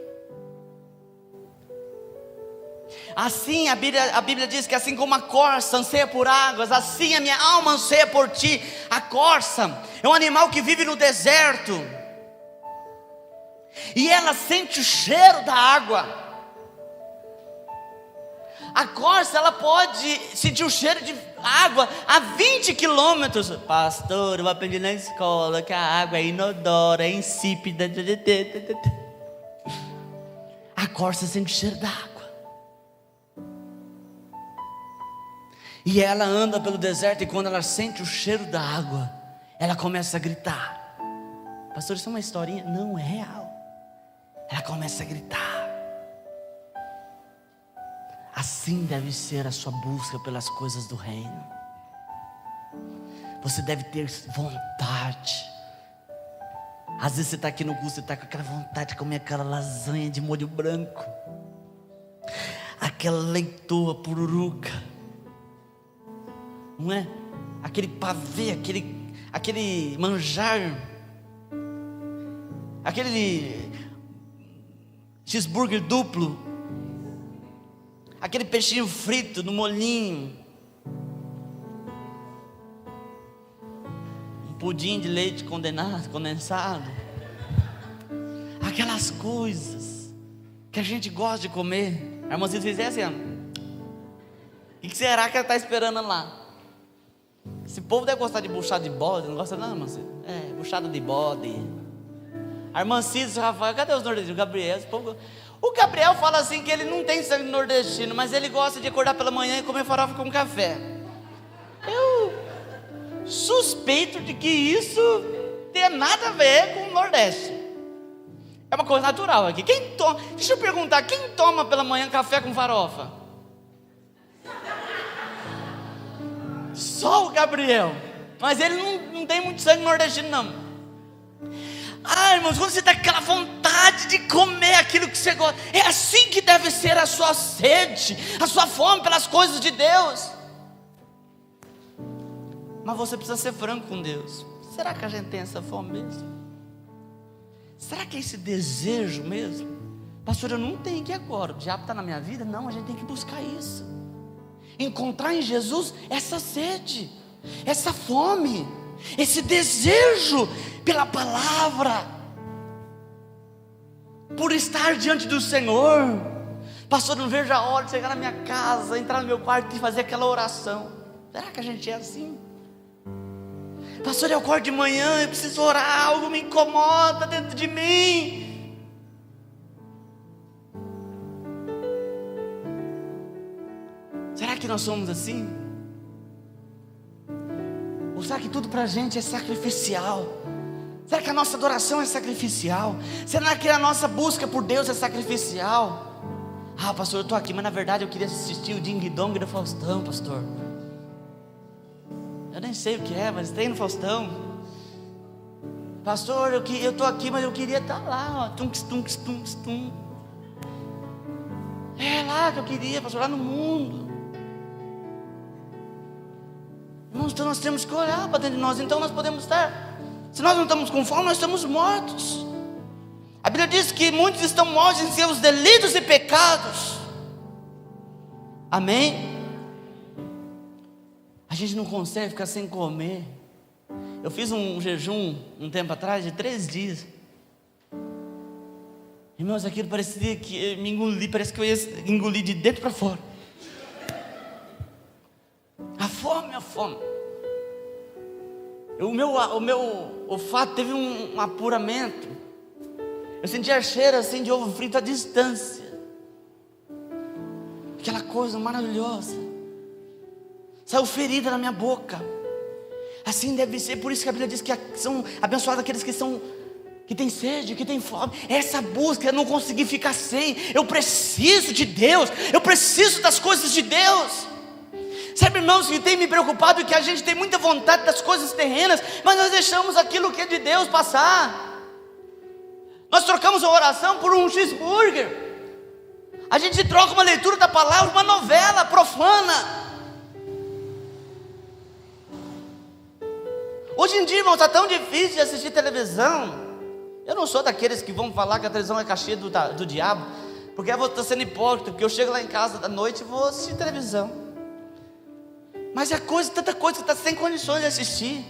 Assim a Bíblia diz que assim como a corça anseia por águas, assim a minha alma anseia por ti. A corça é um animal que vive no deserto, e ela sente o cheiro da água. A corça, ela pode sentir o cheiro de água a 20 quilômetros. Pastor, eu aprendi na escola que a água é inodora, é insípida. A corça sente o cheiro da água. E ela anda pelo deserto, e quando ela sente o cheiro da água, ela começa a gritar. Pastor, isso é uma historinha? Não, é real. Ela começa a gritar. Assim deve ser a sua busca pelas coisas do reino. Você deve ter vontade. Às vezes você está aqui no curso, você está com aquela vontade de comer aquela lasanha de molho branco, aquela leitoa pururuca, não é? Aquele pavê, aquele manjar, aquele cheeseburger duplo, aquele peixinho frito no molhinho, um pudim de leite condensado, aquelas coisas que a gente gosta de comer. A irmã Cida fez assim, ó. O que será que ela está esperando lá? Esse povo deve gostar de buchada de bode, não gosta não, irmã Cida? É, buchada de bode. A irmã Cida, o Rafael, cadê os nordestinos? O Gabriel, esse povo... O Gabriel fala assim que ele não tem sangue nordestino, mas ele gosta de acordar pela manhã e comer farofa com café. Eu suspeito de que isso tem nada a ver com o Nordeste. É uma coisa natural aqui. Deixa eu perguntar, quem toma pela manhã café com farofa? Só o Gabriel. Mas ele não tem muito sangue nordestino não. Ah, irmãos, quando você está com aquela vontade de comer aquilo que você gosta, é assim que deve ser a sua sede, a sua fome pelas coisas de Deus. Mas você precisa ser franco com Deus. Será que a gente tem essa fome mesmo? Será que é esse desejo mesmo? Pastor, eu não tenho que ir agora, o diabo está na minha vida. Não, a gente tem que buscar isso. Encontrar em Jesus essa sede, essa fome, esse desejo pela palavra, por estar diante do Senhor. Pastor, não vejo a hora de chegar na minha casa, entrar no meu quarto e fazer aquela oração. Será que a gente é assim? Pastor, eu acordo de manhã, eu preciso orar, algo me incomoda dentro de mim. Será que nós somos assim? Ou será que tudo para a gente é sacrificial? Será que a nossa adoração é sacrificial? Será que a nossa busca por Deus é sacrificial? Ah, pastor, eu estou aqui, mas na verdade eu queria assistir o Ding Dong do Faustão, pastor. Eu nem sei o que é, mas tem no Faustão. Pastor, eu estou aqui, mas eu queria estar lá, ó. Tunks, tunks, tunks, tum. É lá que eu queria, pastor, lá no mundo. Irmãos, então nós temos que olhar para dentro de nós. Então nós podemos estar... Se nós não estamos com fome, nós estamos mortos. A Bíblia diz que muitos estão mortos em seus delitos e pecados. Amém? A gente não consegue ficar sem comer. Eu fiz um jejum um tempo atrás de 3 dias. Irmãos, aquilo parecia que me engoli, parece que eu ia engolir de dentro para fora. A fome. O meu olfato teve um apuramento. Eu sentia cheiro assim de ovo frito à distância. Aquela coisa maravilhosa. Saiu ferida na minha boca. Assim deve ser, por isso que a Bíblia diz que são abençoados aqueles que têm sede, que têm fome. Essa busca, eu não consegui ficar sem. Eu preciso de Deus, eu preciso das coisas de Deus. Sabe, irmãos, que tem me preocupado é que a gente tem muita vontade das coisas terrenas, mas nós deixamos aquilo que é de Deus passar. Nós trocamos a oração por um cheeseburger. A gente troca uma leitura da palavra, uma novela profana. Hoje em dia, irmão, está tão difícil de assistir televisão. Eu não sou daqueles que vão falar que a televisão é cachê do diabo, porque eu vou estar sendo hipócrita, porque eu chego lá em casa da noite e vou assistir televisão. Mas é tanta coisa que está sem condições de assistir.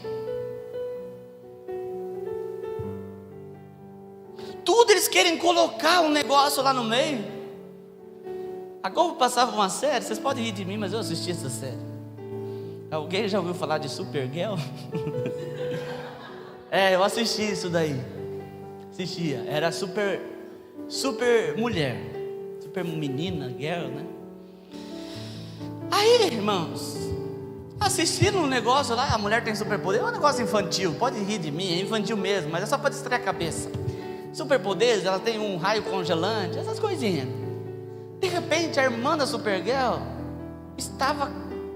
Tudo eles querem colocar um negócio lá no meio. A Globo passava uma série, vocês podem rir de mim, mas eu assisti essa série. Alguém já ouviu falar de Supergirl? Eu assisti isso daí. Assistia, era super mulher, super menina, girl, né? Aí, irmãos, assistindo um negócio lá, a mulher tem superpoder, é um negócio infantil, pode rir de mim, é infantil mesmo, mas é só para distrair a cabeça. Superpoderes, ela tem um raio congelante, essas coisinhas. De repente, a irmã da Supergirl estava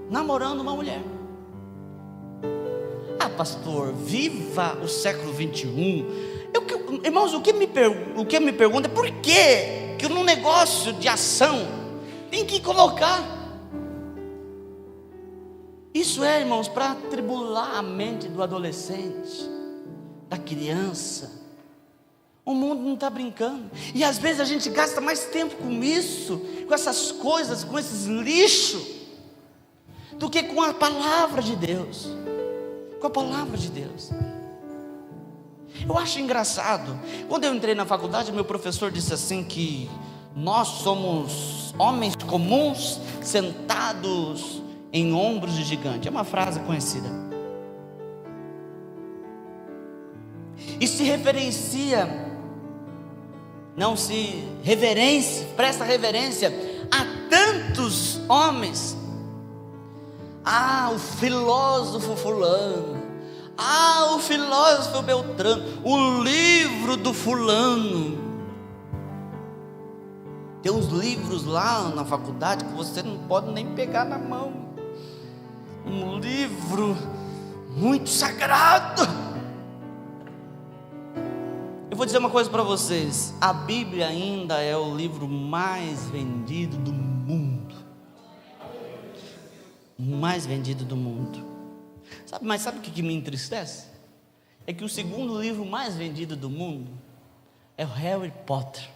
namorando uma mulher. Ah, pastor, viva o século 21. Irmãos, o que me pergunta é por que num negócio de ação tem que colocar isso, irmãos, para atribular a mente do adolescente, da criança. O mundo não está brincando, e às vezes a gente gasta mais tempo com isso, com essas coisas, com esses lixos, do que com a palavra de Deus. Com a palavra de Deus. Eu acho engraçado, quando eu entrei na faculdade, meu professor disse assim que nós somos homens comuns sentados em ombros de gigante. É uma frase conhecida. E se referencia, presta reverência a tantos homens. Ah, o filósofo fulano. Ah, o filósofo Beltrano. O livro do fulano. Tem uns livros lá na faculdade que você não pode nem pegar na mão. Um livro muito sagrado. Eu vou dizer uma coisa para vocês. A Bíblia ainda é o livro mais vendido do mundo. Mais vendido do mundo. Mas sabe o que me entristece? É que o segundo livro mais vendido do mundo é o Harry Potter.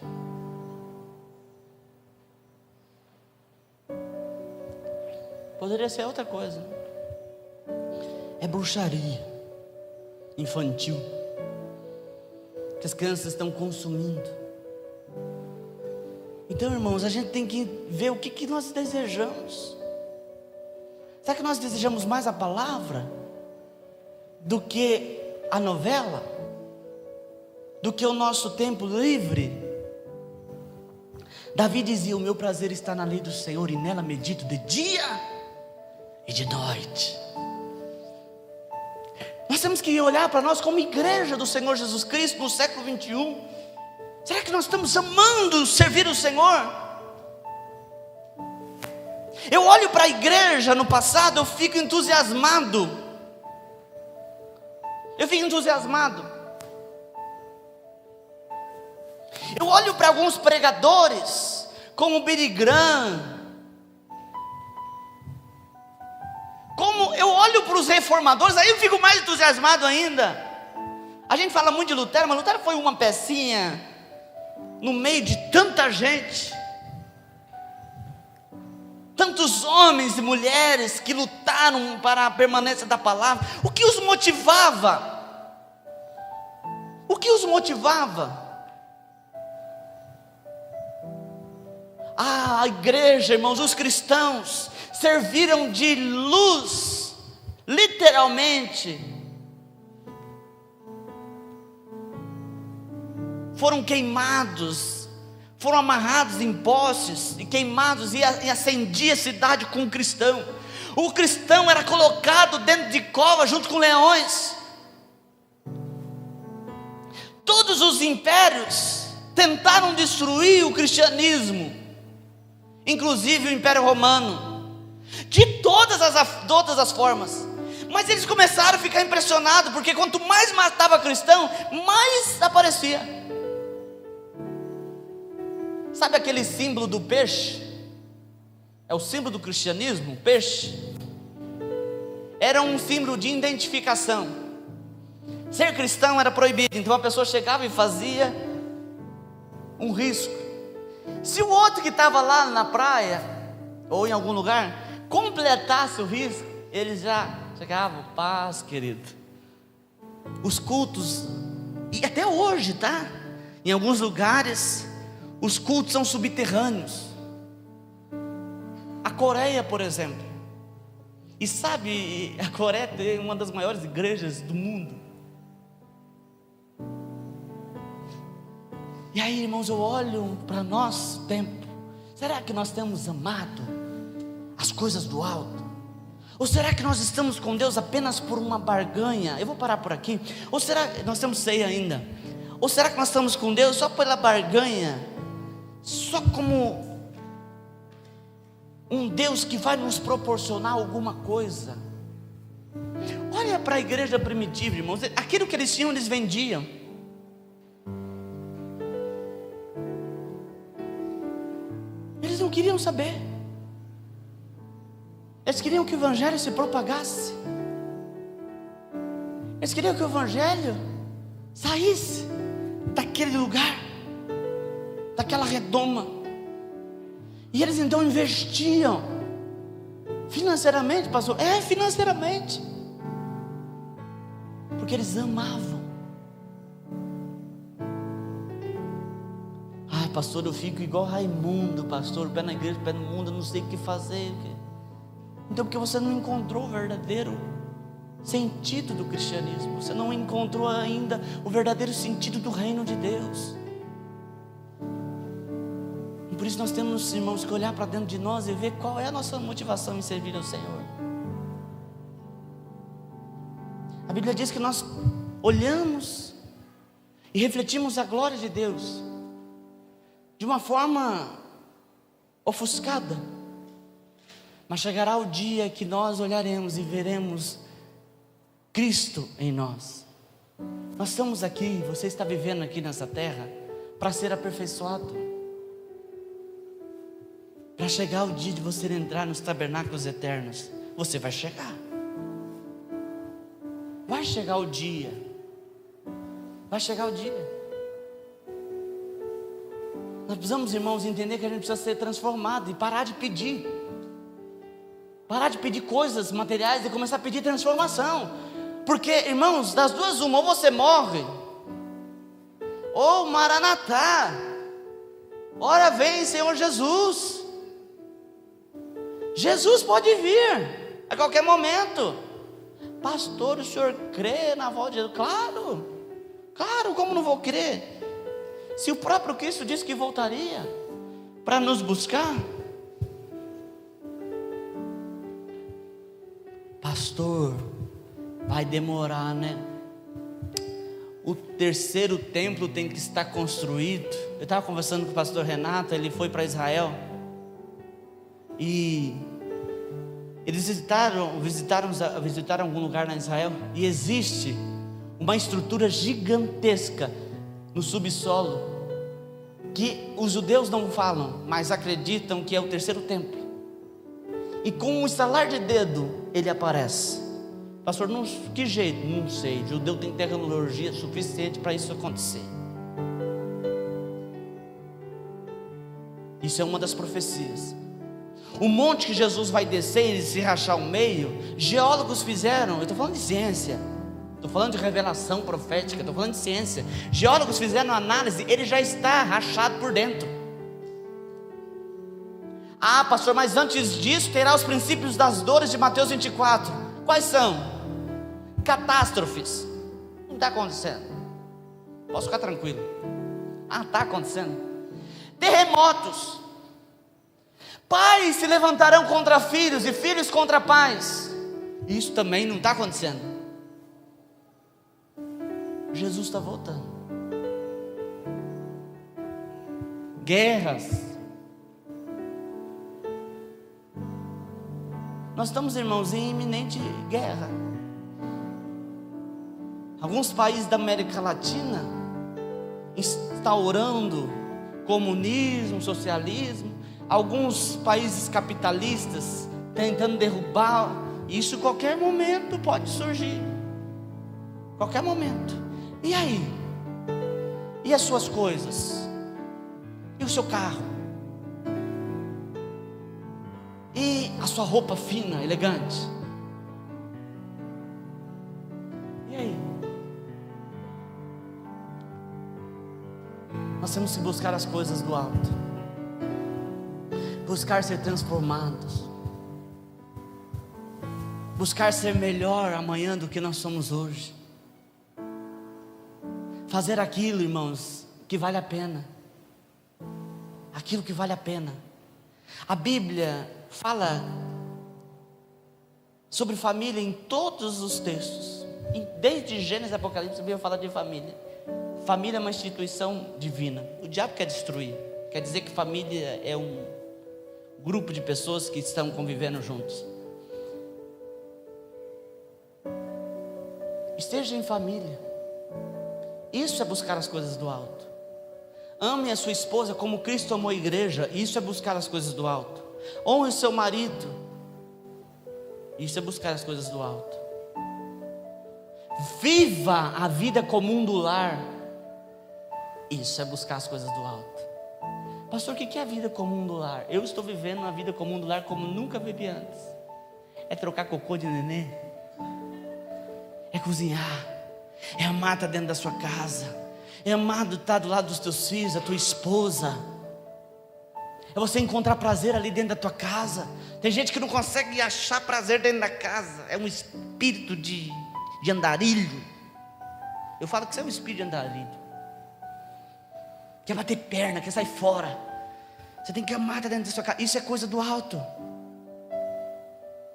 Poderia ser outra coisa. É bruxaria infantil que as crianças estão consumindo. Então, irmãos, a gente tem que ver o que nós desejamos. Será que nós desejamos mais a palavra do que a novela? Do que o nosso tempo livre? Davi dizia: o meu prazer está na lei do Senhor, e nela medito de dia e de noite. Nós temos que olhar para nós como igreja do Senhor Jesus Cristo no século 21. Será que nós estamos amando servir o Senhor? Eu olho para a igreja no passado, eu fico entusiasmado. Eu olho para alguns pregadores, como o Billy Graham. Como eu olho para os reformadores, aí eu fico mais entusiasmado ainda. A gente fala muito de Lutero, mas Lutero foi uma pecinha no meio de tanta gente. Tantos homens e mulheres que lutaram para a permanência da palavra. O que os motivava? a igreja, irmãos, os cristãos serviram de luz, literalmente. Foram queimados, foram amarrados em postes e queimados, e acendia a cidade com o cristão. O cristão era colocado dentro de cova junto com leões. Todos os impérios tentaram destruir o cristianismo, inclusive o Império Romano, de todas as formas. Mas eles começaram a ficar impressionados, porque quanto mais matava cristão, mais aparecia. Sabe aquele símbolo do peixe? É o símbolo do cristianismo, o peixe. Era um símbolo de identificação. Ser cristão era proibido, então a pessoa chegava e fazia um risco. Se o outro que estava lá na praia, ou em algum lugar, completasse o risco, eles já chegavam, paz, querido. Os cultos, e até hoje, tá? Em alguns lugares, os cultos são subterrâneos. A Coreia, por exemplo. E sabe, a Coreia tem uma das maiores igrejas do mundo. E aí, irmãos, eu olho para nosso tempo. Será que nós temos amado as coisas do alto? Ou será que nós estamos com Deus apenas por uma barganha? Eu vou parar por aqui. Ou será que nós temos ceia ainda? Ou será que nós estamos com Deus só pela barganha? Só como um Deus que vai nos proporcionar alguma coisa? Olha para a igreja primitiva, irmãos. Aquilo que eles tinham, eles vendiam. Eles não queriam saber. Eles queriam que o evangelho se propagasse. Eles queriam que o evangelho saísse daquele lugar, daquela redoma. E eles então investiam financeiramente, pastor. Financeiramente. Porque eles amavam. Pastor, eu fico igual Raimundo, pastor, pé na igreja, pé no mundo, eu não sei o que fazer. Então, porque você não encontrou o verdadeiro sentido do cristianismo, você não encontrou ainda o verdadeiro sentido do reino de Deus. E por isso nós temos, irmãos, que olhar para dentro de nós e ver qual é a nossa motivação em servir ao Senhor. A Bíblia diz que nós olhamos e refletimos a glória de Deus de uma forma ofuscada, mas chegará o dia que nós olharemos e veremos Cristo em nós. Nós estamos aqui, você está vivendo aqui nessa terra para ser aperfeiçoado, para chegar o dia de você entrar nos tabernáculos eternos. Você vai chegar, vai chegar o dia, vai chegar o dia. Nós precisamos, irmãos, entender que a gente precisa ser transformado e parar de pedir. Parar de pedir coisas materiais e começar a pedir transformação. Porque, irmãos, das duas uma, ou você morre, ou Maranatá, ora vem Senhor Jesus. Jesus pode vir a qualquer momento. Pastor, o senhor crê na volta de Jesus? Claro, claro, como não vou crer? Se o próprio Cristo disse que voltaria para nos buscar. Pastor, vai demorar, né? O terceiro templo tem que estar construído. Eu estava conversando com o pastor Renato, ele foi para Israel. E eles visitaram algum lugar na Israel. E existe uma estrutura gigantesca no subsolo, que os judeus não falam, mas acreditam que é o terceiro templo. E com um estalar de dedo, ele aparece. Pastor, que jeito? Não sei, o judeu tem tecnologia suficiente para isso acontecer. Isso é uma das profecias. O monte que Jesus vai descer e se rachar ao meio, geólogos fizeram, eu estou falando de ciência, estou falando de revelação profética, estou falando de ciência. Geólogos fizeram análise, ele já está rachado por dentro. Ah, pastor, mas antes disso terá os princípios das dores de Mateus 24. Quais são? Catástrofes. Não está acontecendo. Posso ficar tranquilo. Ah, está acontecendo. Terremotos. Pais se levantarão contra filhos e filhos contra pais. Isso também não está acontecendo. Jesus está voltando. Guerras. Nós estamos, irmãos, em iminente guerra. Alguns países da América Latina instaurando comunismo, socialismo. Alguns países capitalistas tentando derrubar. Isso qualquer momento pode surgir. Qualquer momento. E aí? E as suas coisas? E o seu carro? E a sua roupa fina, elegante? E aí? Nós temos que buscar as coisas do alto. Buscar ser transformados. Buscar ser melhor amanhã do que nós somos hoje. Fazer aquilo, irmãos, que vale a pena. Aquilo que vale a pena. A Bíblia fala sobre família em todos os textos. Desde Gênesis e Apocalipse, a Bíblia fala de família. Família é uma instituição divina. O diabo quer destruir. Quer dizer que família é um grupo de pessoas que estão convivendo juntos. Esteja em família. Isso é buscar as coisas do alto. Ame a sua esposa como Cristo amou a igreja. Isso é buscar as coisas do alto. Honre o seu marido. Isso é buscar as coisas do alto. Viva a vida comum do lar. Isso é buscar as coisas do alto. Pastor, o que é a vida comum do lar? Eu estou vivendo uma vida comum do lar como nunca vivi antes. É trocar cocô de nenê. É cozinhar. É amar estar dentro da sua casa. É amar estar do lado dos teus filhos, da tua esposa. É você encontrar prazer ali dentro da tua casa. Tem gente que não consegue achar prazer dentro da casa. É um espírito de andarilho. Eu falo que você é um espírito de andarilho. Quer bater perna, quer sair fora. Você tem que amar estar dentro da sua casa. Isso é coisa do alto.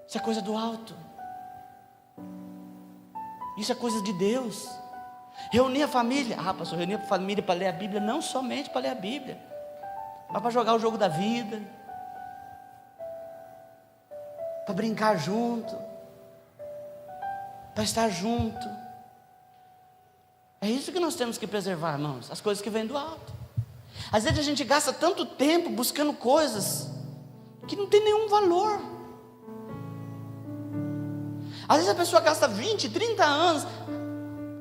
Isso é coisa do alto. Isso é coisa de Deus. Reunir a família. Ah, pastor, reunir a família para ler a Bíblia. Não somente para ler a Bíblia, mas para jogar o jogo da vida, para brincar junto, para estar junto. É isso que nós temos que preservar, irmãos. As coisas que vêm do alto. Às vezes a gente gasta tanto tempo buscando coisas que não tem nenhum valor. Às vezes a pessoa gasta 20, 30 anos.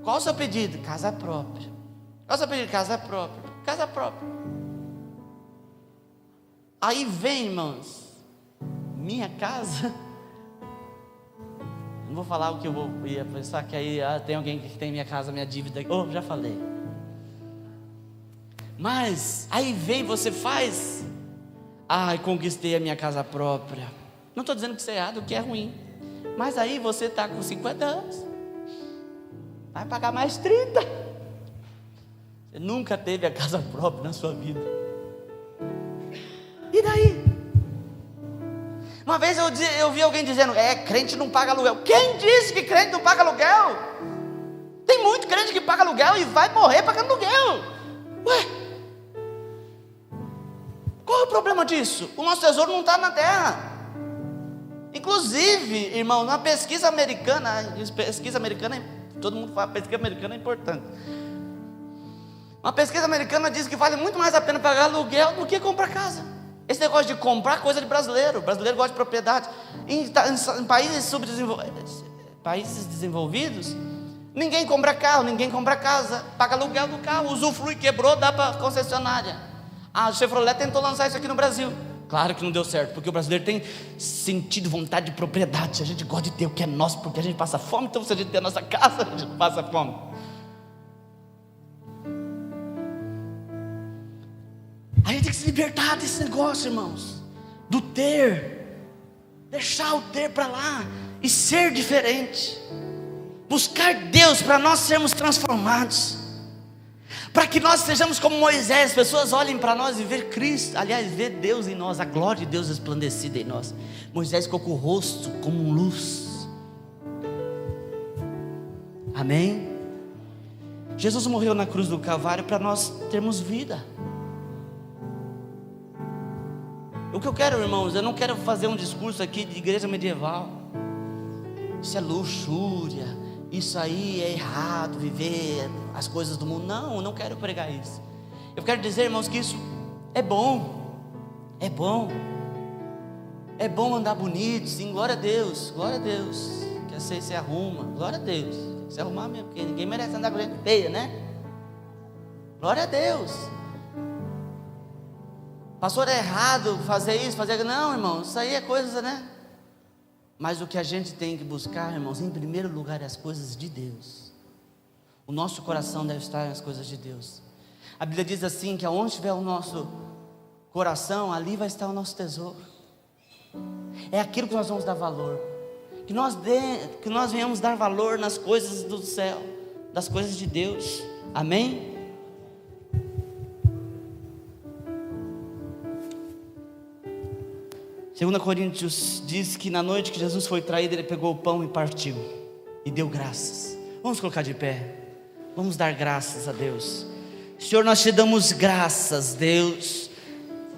Qual o seu pedido? Casa própria. Qual o seu pedido? Casa própria. Casa própria. Aí vem, irmãos, minha casa. Não vou falar o que eu ia pensar, que aí tem alguém que tem minha casa, minha dívida. Oh, já falei. Mas aí vem, você faz. Ai, conquistei a minha casa própria. Não estou dizendo que isso é errado, que é ruim. Mas aí você está com 50 anos. Vai pagar mais 30. Você nunca teve a casa própria na sua vida. E daí? Uma vez eu vi alguém dizendo: crente não paga aluguel. Quem disse que crente não paga aluguel? Tem muito crente que paga aluguel e vai morrer pagando aluguel. Ué, qual é o problema disso? O nosso tesouro não está na terra. Inclusive, irmão, na pesquisa americana, todo mundo fala, pesquisa americana é importante. Uma pesquisa americana diz que vale muito mais a pena pagar aluguel do que comprar casa. Esse negócio de comprar coisa de brasileiro. O brasileiro gosta de propriedade. Em países desenvolvidos, ninguém compra carro, ninguém compra casa, paga aluguel do carro, usufrui, quebrou, dá para concessionária. A Chevrolet tentou lançar isso aqui no Brasil. Claro que não deu certo, porque o brasileiro tem sentido, vontade de propriedade. A gente gosta de ter o que é nosso, porque a gente passa fome. Então se a gente tem a nossa casa, a gente não passa fome. A gente tem que se libertar desse negócio, irmãos. do ter, deixar o ter para lá e ser diferente, buscar Deus para nós sermos transformados, para que nós sejamos como Moisés, as pessoas olhem para nós e ver Cristo, aliás, ver Deus em nós, a glória de Deus resplandecida em nós. Moisés ficou com o rosto como luz. Amém? Jesus morreu na cruz do Calvário para nós termos vida. O que eu quero, irmãos, eu não quero fazer um discurso aqui de igreja medieval. Isso é luxúria, isso aí é errado, viver as coisas do mundo. Não, eu não quero pregar isso. Eu quero dizer, irmãos, que isso é bom. É bom. É bom andar bonito, sim, glória a Deus. Glória a Deus. Quer ser, se arruma, glória a Deus. Se arrumar mesmo, porque ninguém merece andar com gente feia, né? Glória a Deus. Pastor, é errado fazer isso, fazer aquilo. Não, irmão, isso aí é coisa, né? Mas o que a gente tem que buscar, irmãos, em primeiro lugar é as coisas de Deus. O nosso coração deve estar nas coisas de Deus. A Bíblia diz assim, que aonde estiver o nosso coração, ali vai estar o nosso tesouro. É aquilo que nós vamos dar valor. Que nós venhamos dar valor nas coisas do céu, das coisas de Deus. Amém? 2 Coríntios diz que na noite que Jesus foi traído, Ele pegou o pão e partiu, e deu graças. Vamos colocar de pé, vamos dar graças a Deus. Senhor, nós te damos graças, Deus,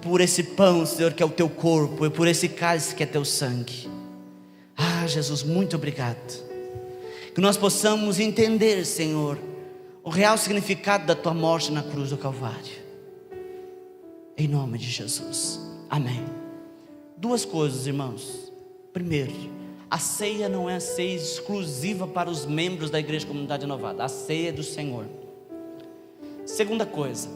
por esse pão, Senhor, que é o teu corpo, e por esse cálice que é teu sangue. Ah, Jesus, muito obrigado. Que nós possamos entender, Senhor, o real significado da tua morte na cruz do Calvário. Em nome de Jesus, amém. Duas coisas, irmãos. Primeiro, a ceia não é a ceia exclusiva para os membros da Igreja Comunidade Renovada. A ceia é do Senhor. Segunda coisa,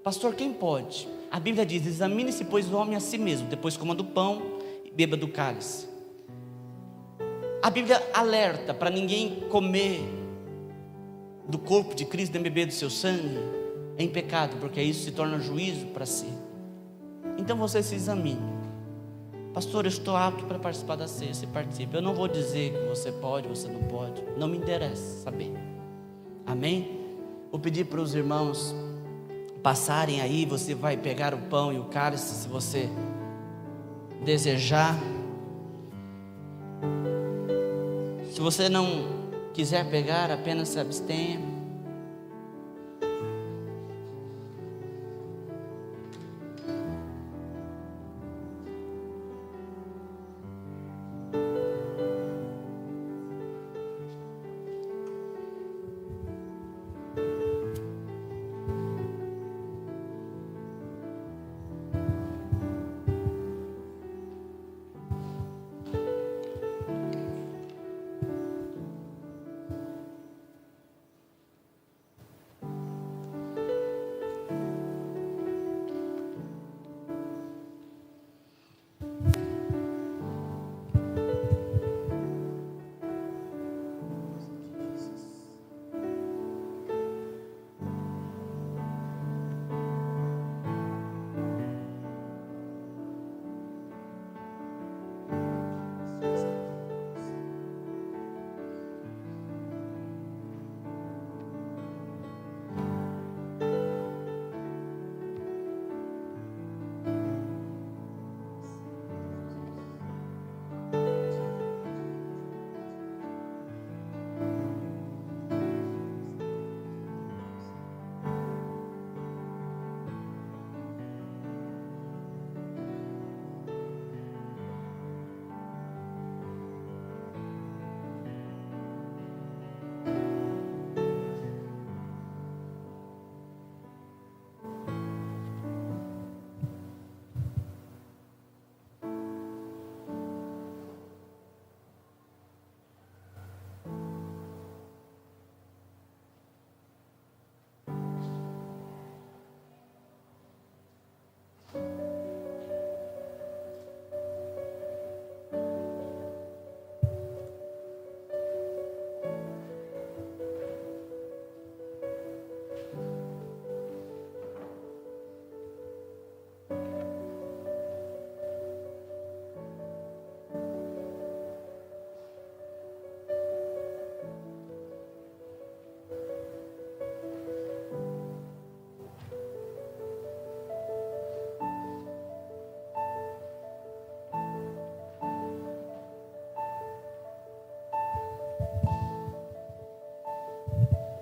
pastor, quem pode? A Bíblia diz: examine-se, pois, o homem a si mesmo, depois coma do pão e beba do cálice. A Bíblia alerta para ninguém comer do corpo de Cristo, nem beber do seu sangue em pecado, porque isso se torna juízo para si. Então você se examine. Pastor, eu estou apto para participar da ceia. Você participa. Eu não vou dizer que você pode, você não pode. Não me interessa saber. Amém? Vou pedir para os irmãos passarem aí. Você vai pegar o pão e o cálice, se você desejar. Se você não quiser pegar, apenas se abstenha.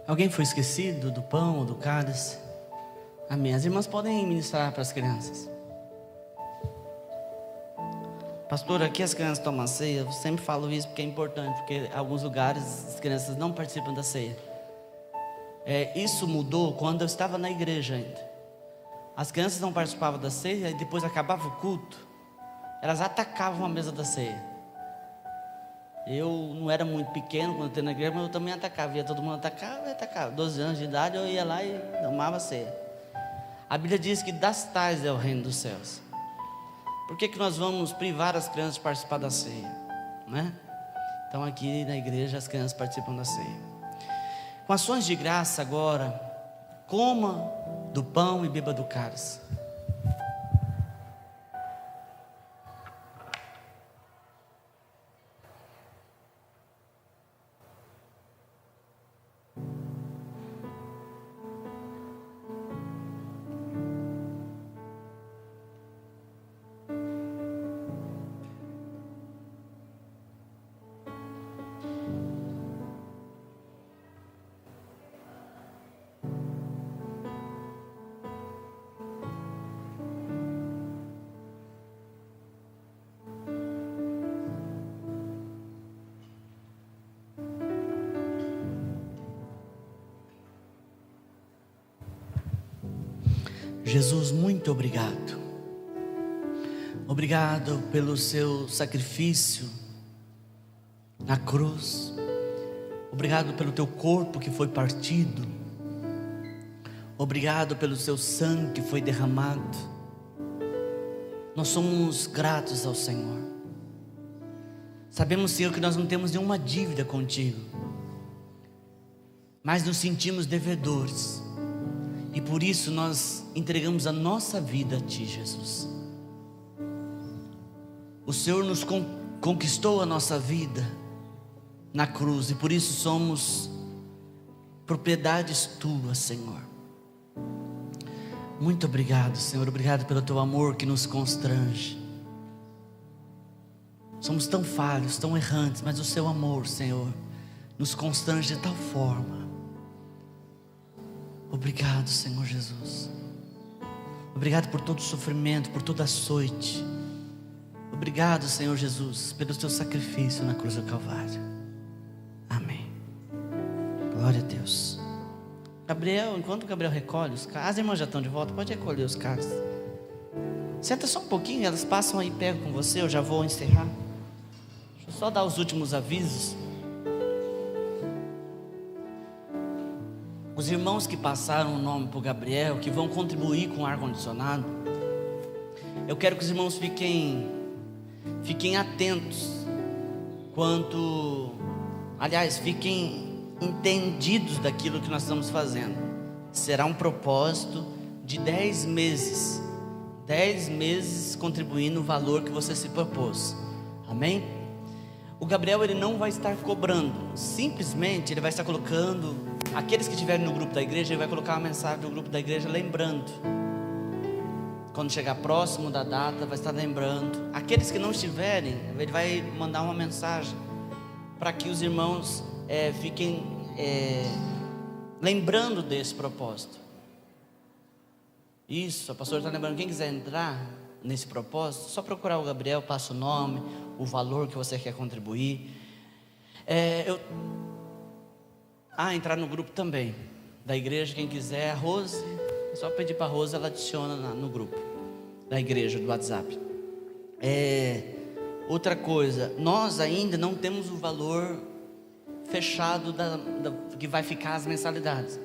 Alguém foi esquecido do pão ou do cálice? Amém. As irmãs podem ministrar para as crianças. Pastor, aqui as crianças tomam ceia. Eu sempre falo isso porque é importante, porque em alguns lugares as crianças não participam da ceia. Isso mudou quando eu estava na igreja ainda. As crianças não participavam da ceia e depois acabava o culto, elas atacavam a mesa da ceia. Eu não era muito pequeno quando eu entrei na igreja, mas eu também atacava. Via todo mundo atacava e atacava. 12 anos de idade eu ia lá e tomava ceia. A Bíblia diz que das tais é o reino dos céus. Por que nós vamos privar as crianças de participar da ceia, né? Então aqui na igreja as crianças participam da ceia. Com ações de graça agora, coma do pão e beba do cálice. Jesus, muito obrigado. Obrigado pelo seu sacrifício na cruz. Obrigado pelo teu corpo que foi partido. Obrigado pelo seu sangue que foi derramado. Nós somos gratos ao Senhor. Sabemos, Senhor, que nós não temos nenhuma dívida contigo, mas nos sentimos devedores. E por isso nós entregamos a nossa vida a Ti, Jesus. O Senhor nos conquistou a nossa vida na cruz, e por isso somos propriedades Tuas, Senhor. Muito obrigado, Senhor. Obrigado pelo Teu amor que nos constrange. Somos tão falhos, tão errantes, mas o Seu amor, Senhor, nos constrange de tal forma. Obrigado, Senhor Jesus. Obrigado por todo o sofrimento, por toda açoite. Obrigado, Senhor Jesus, pelo teu sacrifício na cruz do Calvário. Amém. Glória a Deus. Gabriel, enquanto o Gabriel recolhe os carros, as irmãs já estão de volta, pode recolher os carros. Senta só um pouquinho, elas passam aí, pegam com você, eu já vou encerrar. Deixa eu só dar os últimos avisos. Os irmãos que passaram o nome para o Gabriel, que vão contribuir com o ar-condicionado, eu quero que os irmãos fiquem atentos fiquem entendidos daquilo que nós estamos fazendo. Será um propósito de 10 meses. 10 meses contribuindo o valor que você se propôs. Amém? O Gabriel, ele não vai estar cobrando. Simplesmente ele vai estar colocando. Aqueles que estiverem no grupo da igreja, ele vai colocar uma mensagem no grupo da igreja lembrando. Quando chegar próximo da data, vai estar lembrando. Aqueles que não estiverem, ele vai mandar uma mensagem para que os irmãos fiquem lembrando desse propósito. Isso, a pastora está lembrando. Quem quiser entrar nesse propósito, só procurar o Gabriel, passa o nome, o valor que você quer contribuir. Entrar no grupo também da igreja, quem quiser. A Rose, é só pedir para a Rose, ela adiciona no grupo da igreja, do WhatsApp. Outra coisa, nós ainda não temos o valor fechado que vai ficar as mensalidades,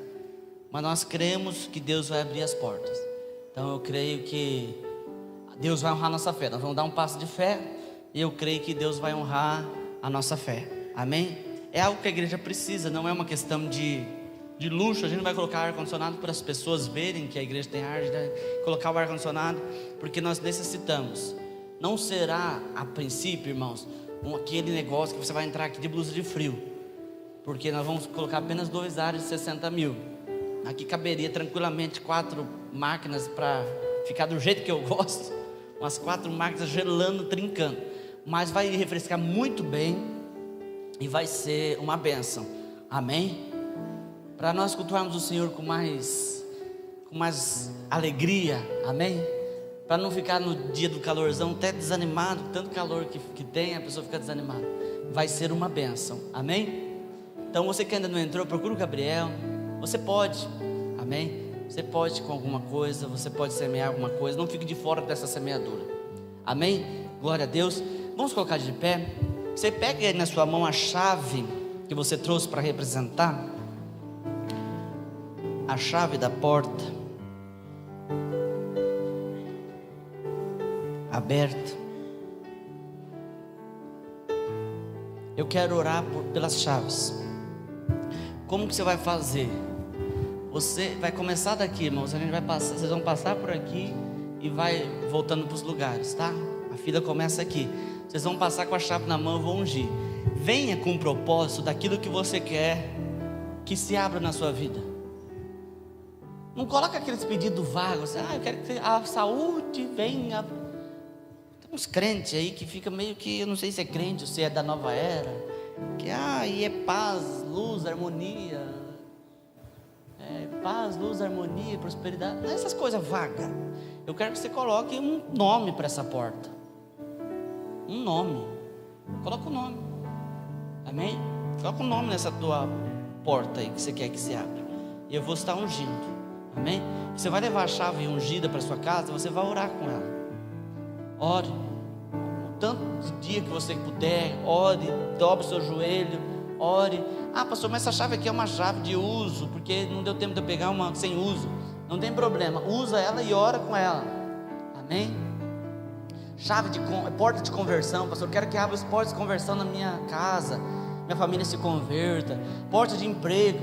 mas nós cremos que Deus vai abrir as portas. Então eu creio que Deus vai honrar a nossa fé. Nós vamos dar um passo de fé, e eu creio que Deus vai honrar a nossa fé. Amém? É algo que a igreja precisa, não é uma questão de luxo. A gente não vai colocar ar-condicionado para as pessoas verem que a igreja tem ar, colocar o ar-condicionado, porque nós necessitamos. Não será, a princípio, irmãos, aquele negócio que você vai entrar aqui de blusa de frio, porque nós vamos colocar apenas 2 ares de 60 mil. Aqui caberia tranquilamente 4 máquinas para ficar do jeito que eu gosto, umas 4 máquinas gelando, trincando, mas vai refrescar muito bem e vai ser uma bênção. Amém? para nós cultuarmos o Senhor com mais alegria, amém? Para não ficar no dia do calorzão até desanimado, tanto calor que tem, a pessoa fica desanimada. Vai ser uma bênção, amém? Então você que ainda não entrou, procura o Gabriel. Você pode, amém? Você pode com alguma coisa, você pode semear alguma coisa, não fique de fora dessa semeadura, amém? Glória a Deus. Vamos colocar de pé. Você pega aí na sua mão a chave que você trouxe para representar, a chave da porta aberta. Eu quero orar pelas chaves. Como que você vai fazer? Você vai começar daqui, irmãos. A gente vai passar, vocês vão passar por aqui e vai voltando para os lugares, tá? A fila começa aqui. Vocês vão passar com a chave na mão, eu vou ungir. Venha com o propósito daquilo que você quer que se abra na sua vida. Não coloca aqueles pedidos vagos. Eu quero que a saúde venha. Tem uns crentes aí que fica meio que, eu não sei se é crente ou se é da nova era, que e é paz, luz, harmonia. Paz, luz, harmonia, prosperidade. Não é essas coisas vagas. Eu quero que você coloque um nome para essa porta. Um nome. Coloca o nome. Amém? Coloca o nome nessa tua porta aí que você quer que se abra. E eu vou estar ungindo. Amém? Você vai levar a chave ungida para sua casa, você vai orar com ela. Ore. O tanto de dia que você puder, ore, dobre o seu joelho, ore. Pastor, mas essa chave aqui é uma chave de uso, porque não deu tempo de eu pegar uma sem uso. Não tem problema, usa ela e ora com ela. Amém? Porta de conversão. Pastor, eu quero que abra as portas de conversão na minha casa, minha família se converta. Porta de emprego,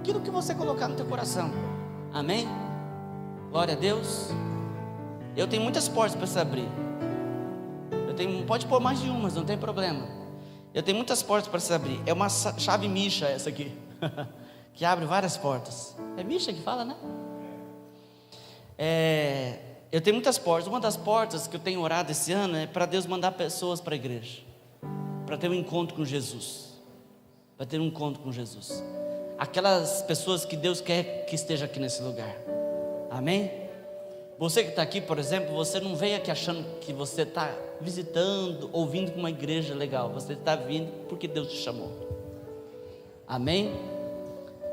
aquilo que você colocar no teu coração. Amém? Glória a Deus. Eu tenho muitas portas para se abrir. Pode pôr mais de umas, não tem problema. Eu tenho muitas portas para se abrir. É uma chave micha essa aqui que abre várias portas. É micha que fala, né? Eu tenho muitas portas. Uma das portas que eu tenho orado esse ano é para Deus mandar pessoas para a igreja, para ter um encontro com Jesus. Para ter um encontro com Jesus. Aquelas pessoas que Deus quer que esteja aqui nesse lugar. Amém? Você que está aqui, por exemplo, você não veio aqui achando que você está visitando ou vindo com uma igreja legal. Você está vindo porque Deus te chamou. Amém?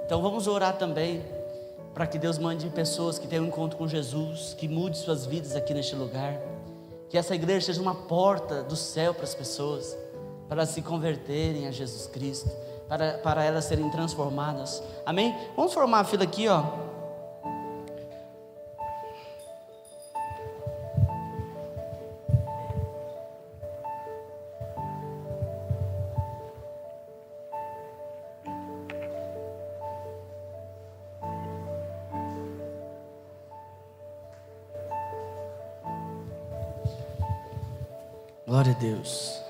Então vamos orar também para que Deus mande pessoas que tenham um encontro com Jesus, que mude suas vidas aqui neste lugar, que essa igreja seja uma porta do céu para as pessoas, para elas se converterem a Jesus Cristo, para elas serem transformadas. Amém? Vamos formar a fila aqui, ó. Glória a Deus.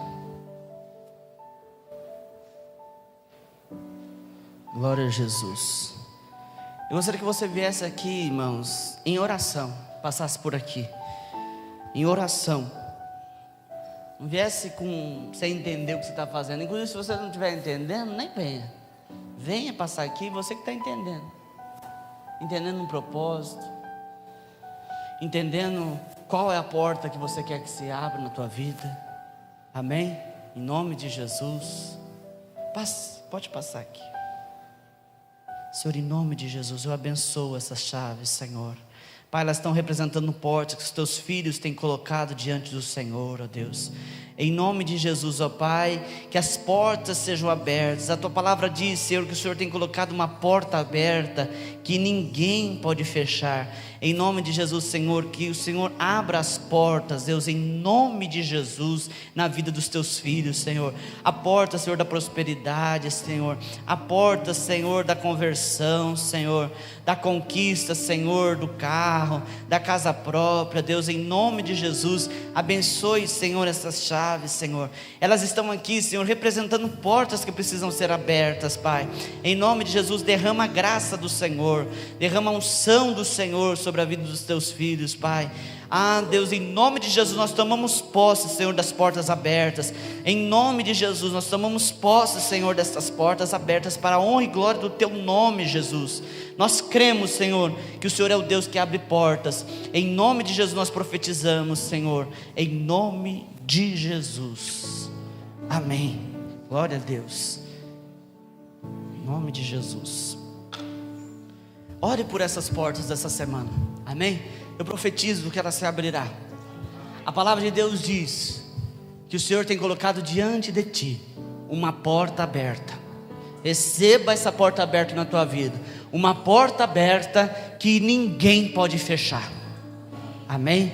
Glória a Jesus. Eu gostaria que você viesse aqui, irmãos, em oração. Passasse por aqui em oração. Não viesse sem entender o que você está fazendo. Inclusive, se você não estiver entendendo, nem venha. Venha passar aqui, você que está entendendo. Entendendo um propósito. Entendendo qual é a porta que você quer que se abra na tua vida. Amém? Em nome de Jesus. Passe, pode passar aqui. Senhor, em nome de Jesus, eu abençoo essas chaves, Senhor. Pai, elas estão representando portas que os teus filhos têm colocado diante do Senhor, ó Deus. Em nome de Jesus, ó Pai, que as portas sejam abertas. A tua palavra diz, Senhor, que o Senhor tem colocado uma porta aberta que ninguém pode fechar. Em nome de Jesus, Senhor, que o Senhor abra as portas, Deus, em nome de Jesus, na vida dos teus filhos, Senhor. A porta, Senhor, da prosperidade, Senhor. A porta, Senhor, da conversão, Senhor. Da conquista, Senhor, do carro, da casa própria, Deus, em nome de Jesus. Abençoe, Senhor, essas chaves, Senhor. Elas estão aqui, Senhor, representando portas que precisam ser abertas, Pai. Em nome de Jesus, derrama a graça do Senhor, derrama a unção do Senhor sobre sobre a vida dos teus filhos, Pai. Deus, em nome de Jesus, nós tomamos posse, Senhor, das portas abertas. Em nome de Jesus, nós tomamos posse, Senhor, dessas portas abertas para a honra e glória do teu nome, Jesus. Nós cremos, Senhor, que o Senhor é o Deus que abre portas. Em nome de Jesus nós profetizamos, Senhor, em nome de Jesus. Amém. Glória a Deus. Em nome de Jesus. Ore por essas portas dessa semana. Amém? Eu profetizo que ela se abrirá. A palavra de Deus diz que o Senhor tem colocado diante de ti uma porta aberta. Receba essa porta aberta na tua vida. Uma porta aberta que ninguém pode fechar. Amém?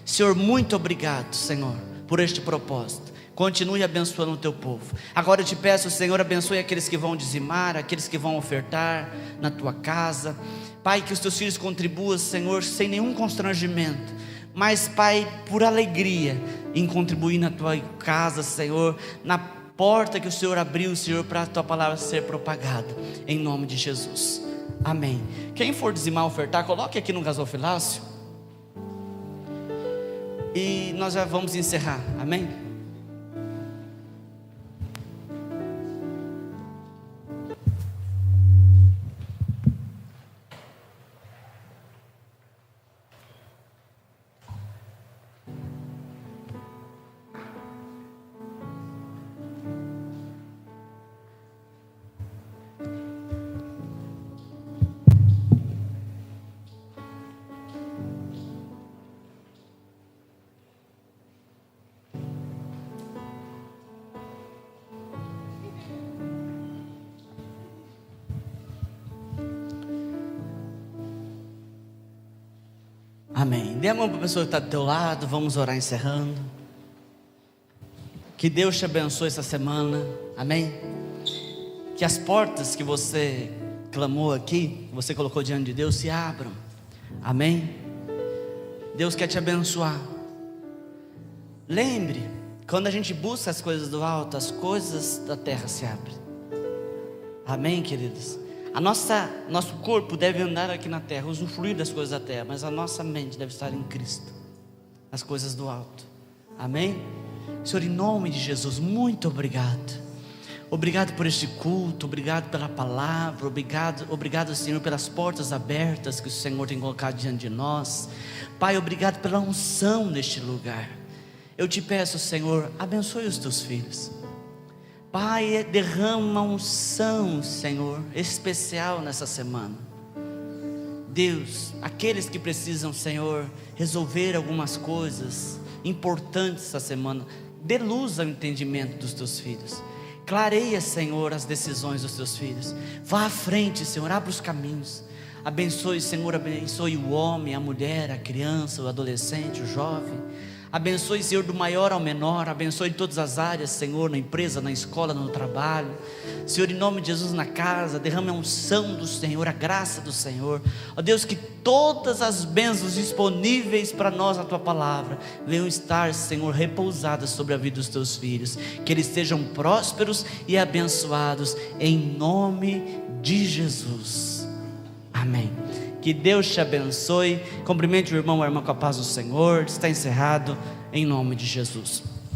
Senhor, muito obrigado, Senhor, por este propósito. Continue abençoando o teu povo. Agora eu te peço, Senhor, abençoe aqueles que vão dizimar, aqueles que vão ofertar na tua casa. Pai, que os teus filhos contribuam, Senhor, sem nenhum constrangimento, mas, Pai, por alegria em contribuir na tua casa, Senhor, na porta que o Senhor abriu, Senhor, para a tua palavra ser propagada, em nome de Jesus. Amém. Quem for dizimar, ofertar, coloque aqui no gasofilácio. E nós já vamos encerrar. Amém? Amém. Dê a mão para a pessoa que está do teu lado. Vamos orar encerrando. Que Deus te abençoe essa semana. Amém. Que as portas que você clamou aqui, que você colocou diante de Deus, se abram. Amém. Deus quer te abençoar. Lembre, quando a gente busca as coisas do alto, as coisas da terra se abrem. Amém, queridos. Nosso corpo deve andar aqui na terra, usufruir das coisas da terra, mas a nossa mente deve estar em Cristo, as coisas do alto. Amém? Senhor, em nome de Jesus, muito obrigado. Obrigado por este culto, obrigado pela palavra, obrigado, Senhor, pelas portas abertas que o Senhor tem colocado diante de nós. Pai, obrigado pela unção neste lugar. Eu te peço, Senhor, abençoe os teus filhos. Pai, derrama unção, Senhor, especial nessa semana. Deus, aqueles que precisam, Senhor, resolver algumas coisas importantes essa semana, dê luz ao entendimento dos teus filhos. Clareia, Senhor, as decisões dos teus filhos. Vá à frente, Senhor, abra os caminhos. Abençoe, Senhor, abençoe o homem, a mulher, a criança, o adolescente, o jovem. Abençoe, Senhor, do maior ao menor. Abençoe todas as áreas, Senhor, na empresa, na escola, no trabalho. Senhor, em nome de Jesus, na casa, derrame a unção do Senhor, a graça do Senhor. Ó Deus, que todas as bênçãos disponíveis para nós na Tua palavra venham estar, Senhor, repousadas sobre a vida dos Teus filhos. Que eles sejam prósperos e abençoados, em nome de Jesus. Amém. Que Deus te abençoe. Cumprimente o irmão ou a irmã com a paz do Senhor. Está encerrado em nome de Jesus.